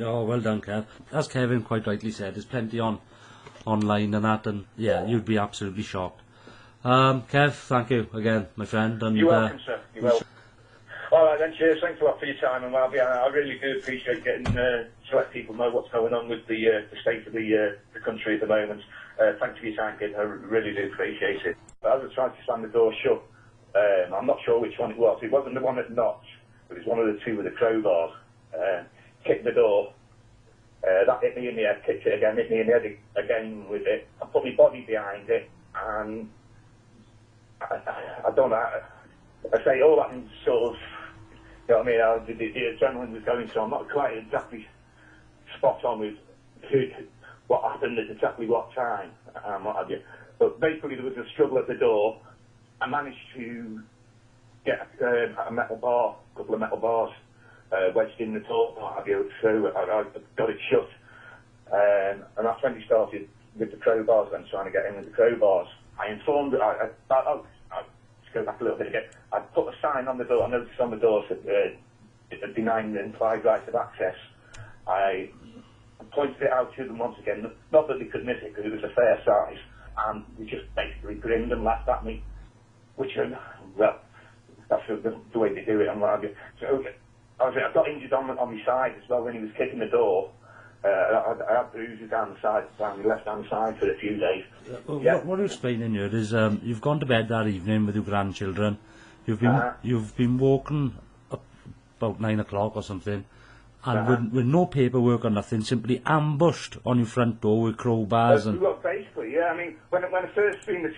Oh, well done, Kev. As Kevin quite rightly said, there's plenty online and that, and yeah, you'd be absolutely shocked. Kev, thank you again, my friend. And, you're welcome, sir. You're welcome. All right then, cheers. Thanks a lot for your time, and I really do appreciate getting to let people know what's going on with the state of the country at the moment. Thanks for your time, kid. I really do appreciate it. But as I tried to slam the door shut, I'm not sure which one it was. It wasn't the one at Notch, but it was one of the two with the crowbars. Kicked the door. That hit me in the head. Kicked it again. Hit me in the head again with it. I put my body behind it, and I don't know. I say all that in sort of, you know what I mean, the adrenaline was going, so I'm not quite exactly spot on with what happened at exactly what time, what have you. But basically there was a struggle at the door. I managed to get a metal bar, a couple of metal bars wedged in the door, what have you, so I got it shut. And that's when he started with the crowbars, then trying to get in with the crowbars. I informed, go back a little bit again. I put a sign on the door. I noticed on the door that denying the implied right of access. I pointed it out to them once again. Not that they could miss it because it was a fair size, and they just basically grinned and laughed at me. Which, well, that's the way they do it and what have you. So I got injured on my side as well when he was kicking the door. I had bruises down the left-hand side for a few days. What you're explaining here is you've gone to bed that evening with your grandchildren. You've been woken up about 9 o'clock or something, and with no paperwork or nothing, simply ambushed on your front door with crowbars. Look, basically, yeah. I mean, when I first seen the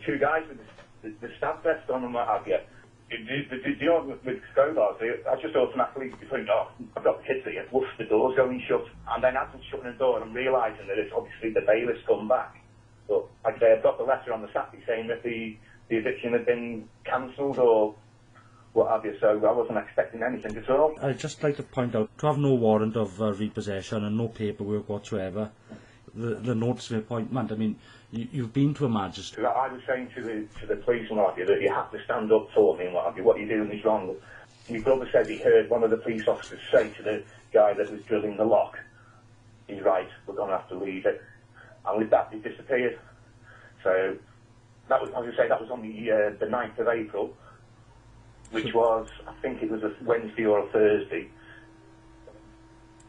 two guys with the stab vest on and what have you, with crowbars, I just automatically think, oh, I've got the kids here, woof, the door's going shut. And then as I'm shutting the door, and I'm realising that it's obviously the bailiff's come back. But like I say, I've got the letter on the Saturday saying that the eviction had been cancelled or what have you, so I wasn't expecting anything at all. I'd just like to point out, to have no warrant of repossession and no paperwork whatsoever, the notice of appointment, I mean, you've been to a magistrate. I was saying to the police and what have you that you have to stand up for me and what have you, what you're doing is wrong. My brother said he heard one of the police officers say to the guy that was drilling the lock, he's right, we're going to have to leave it. And with that, he disappeared. So, that was, as I say, that was on the 9th of April, which was, I think it was a Wednesday or a Thursday.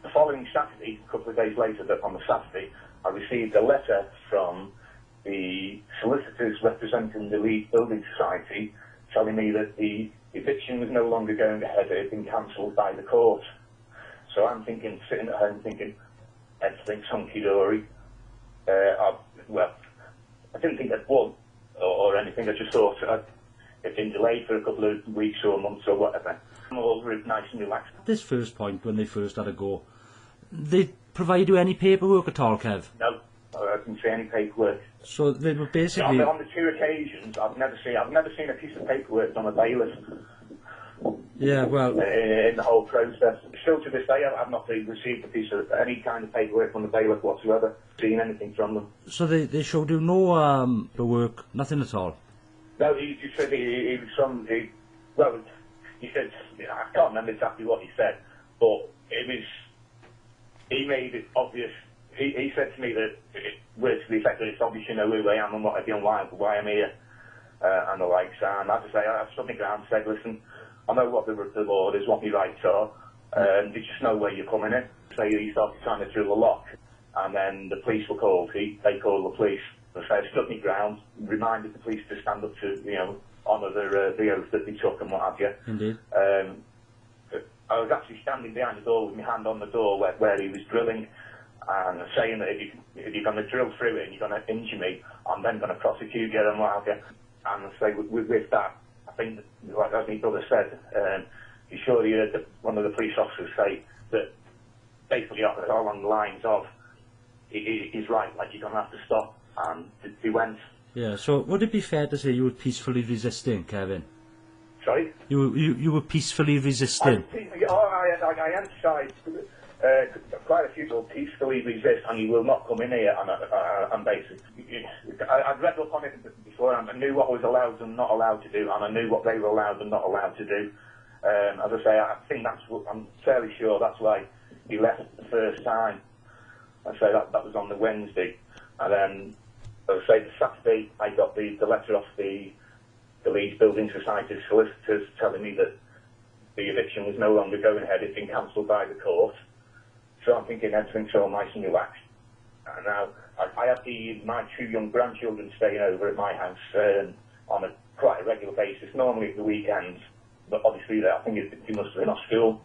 The following Saturday, a couple of days later, on the Saturday, I received a letter from the solicitors representing the Leeds Building Society telling me that the eviction was no longer going ahead, it had been cancelled by the court. So I'm thinking, sitting at home thinking, everything's hunky-dory. Well, I didn't think I'd won or anything, I just thought it'd been delayed for a couple of weeks or months or whatever. I'm all nice and relaxed. This first point, when they first had a go, they provide you any paperwork at all, Kev? No, I didn't see any paperwork. So they were basically... On the two occasions, I've never seen a piece of paperwork on a bailiff. Yeah, well... In the whole process. Still to this day, I've not received a piece of any kind of paperwork from the bailiff whatsoever. Seen anything from them. So they showed you no work, nothing at all? No, he said he was from... Well, he said... I can't remember exactly what he said, but it was... He made it obvious. He said to me that it works to the effect that it's obvious you know who I am and what I do and why I'm here. and the likes. And as I say, I stood my ground and said, listen, I know what the law is, what my rights are. They just know where you're coming in. So he started trying to drill the lock, and then the police were called. They called the police. So I stood my ground, reminded the police to stand up to, you know, honour the oath that they took and what have you. Indeed. I was actually standing behind the door with my hand on the door where he was drilling, and saying that if you're going to drill through it and you're going to injure me, I'm then going to prosecute you and what have you. And I say with that, I think, like as my brother said, you surely heard one of the police officers say that basically all along the lines of, he's right, like you're going to have to stop, and he went. Yeah, so would it be fair to say you were peacefully resisting, Kevin? Sorry? You were peacefully resisting? I emphasise quite a few people peacefully resist, and you will not come in here on basis. I'd read up on it before, and I knew what I was allowed and not allowed to do, and I knew what they were allowed and not allowed to do. As I say, I think I'm fairly sure that's why he left the first time. I say that was on the Wednesday, and then as I say, the Saturday I got the letter off the Leeds Building Society solicitors telling me that the eviction was no longer going ahead. It'd been cancelled by the court. So I'm thinking everything's all nice and relaxed. And now I have my 2 young grandchildren staying over at my house on quite a regular basis, normally at the weekends. But obviously, I think he must have been off school.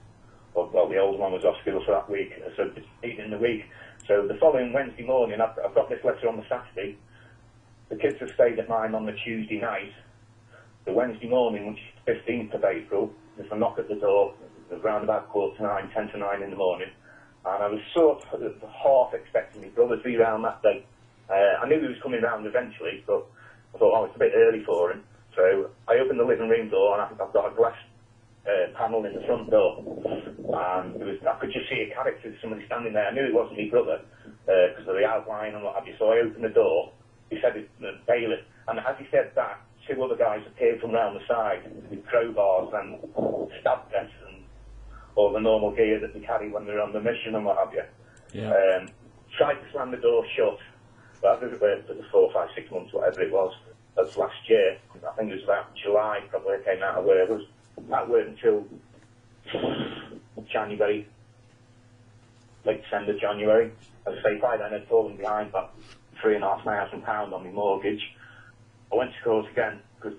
Well, the old one was off school for that week, so it's 8 in the week. So the following Wednesday morning, I've got this letter on the Saturday. The kids have stayed at mine on the Tuesday night. The Wednesday morning, which is 15th of April, there's a knock at the door, around about 8:45, 10 to 9 in the morning. And I was sort of half expecting my brother to be round that day. I knew he was coming round eventually, but I thought, oh, it's a bit early for him. So I opened the living room door, and I've got a glass panel in the front door. And I could just see a character, somebody standing there. I knew it wasn't my brother, because of the outline and what have you. So I opened the door. He said, bailiff. And as he said that, 2 other guys appeared from round the side with crowbars and stab vests and all the normal gear that they carry when they're on the mission and what have you. Yeah. Tried to slam the door shut, but I was there for the 4, 5, 6 months, whatever it was. That's last year. I think it was about July, probably I came out of work. I was at work until January, late December, January. As I say, by then I'd fallen behind about £3,500 on my mortgage. I went to court again because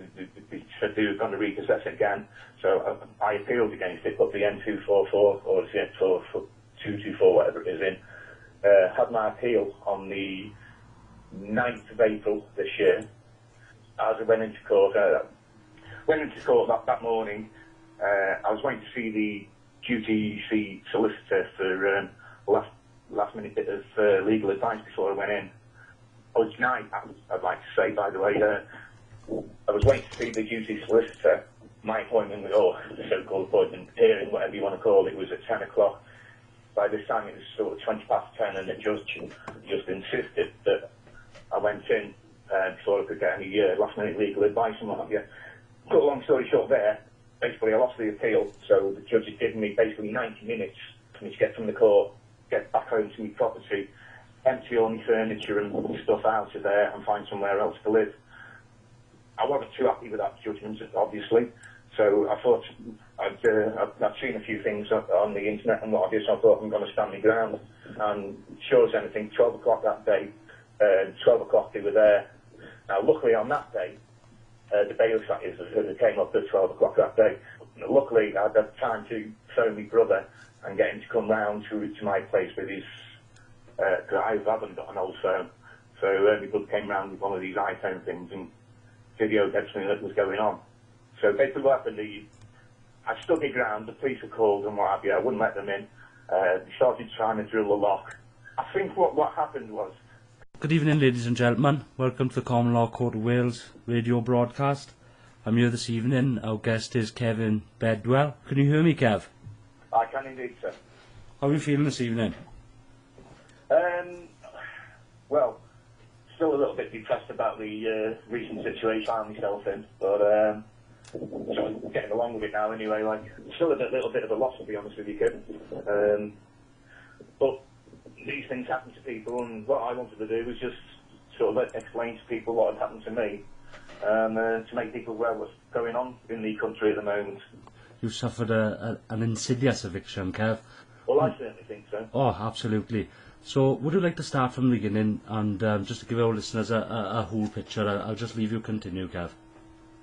they said they were going to repossess it again. So I appealed against it, put the N244 or the N224, whatever it is in. Had my appeal on the 9th of April this year. As I went into court, that morning. I was waiting to see the duty solicitor for last minute bit of legal advice before I went in. Tonight, I'd like to say, by the way, I was waiting to see the duty solicitor. My appointment, or the so-called appointment, hearing, whatever you want to call it, was at 10 o'clock. By this time, it was sort of 20 past 10, and the judge just insisted that I went in before I could get any last-minute legal advice and what have you. Cut a long story short there, basically I lost the appeal, so the judge had given me basically 90 minutes for me to get from the court, get back home to my property, empty all my furniture and stuff out of there and find somewhere else to live. I wasn't too happy with that judgment, obviously, so I thought I'd seen a few things on the internet and what have you, so I thought I'm going to stand my ground. And sure as anything, 12 o'clock that day, 12 o'clock they were there. Now, luckily on that day, the bailiffs, that is, who came up at 12 o'clock that day, luckily I had time to phone my brother and get him to come round to my place with his, because I haven't got an old phone. So my brother came round with one of these iPhone things and videoed everything that was going on. So basically what happened, I stood my ground, the police were called and what have you, I wouldn't let them in. They started trying to drill the lock. I think what happened was... Good evening, ladies and gentlemen. Welcome to the Common Law Court of Wales radio broadcast. I'm here this evening. Our guest is Kevin Bedwell. Can you hear me, Kev? I can indeed, sir. How are you feeling this evening? Well, still a little bit depressed about the recent situation I found myself in, but so I'm getting along with it now anyway. Like, still a little bit of a loss, to be honest with you, kid. But these things happen to people, and what I wanted to do was just sort of explain to people what had happened to me, to make people aware of what's going on in the country at the moment. You suffered an insidious eviction, Kev. Well, I certainly think so. Oh, absolutely. So, would you like to start from the beginning and just to give our listeners a whole picture? I'll just leave you continue, Kev.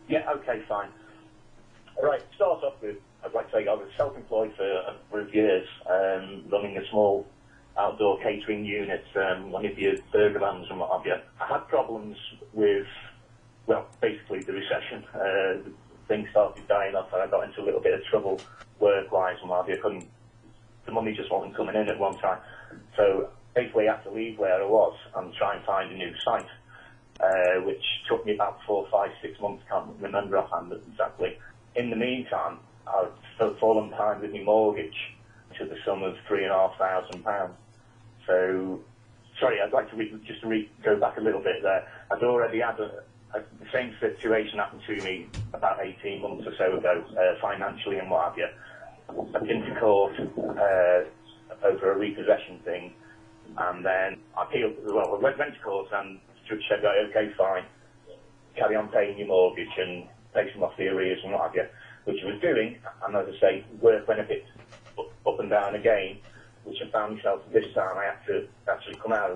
Yeah, okay, fine. All right, to start off with, I'd like to say I was self-employed for a number of years, running a small outdoor catering unit, one of your burgerlands and what have you. I had problems with, well, basically the recession. Things started dying off and I got into a little bit of trouble work-wise and what have you. The money just wasn't coming in at one time. So basically I had to leave where I was and try and find a new site, which took me about 4, 5, 6 months, can't remember offhand exactly. In the meantime, I've fallen behind with my mortgage to the sum of £3,500. So, sorry, I'd like to go back a little bit there. I'd already had the same situation happen to me about 18 months or so ago, financially and what have you. I've been to court over a repossession thing, and then I appealed. Well, I went to court, and the judge said, right, okay, fine, carry on paying your mortgage and pay some off the arrears and what have you, which I was doing. And as I say, work went a bit up and down again, which I found myself this time I had to actually come out of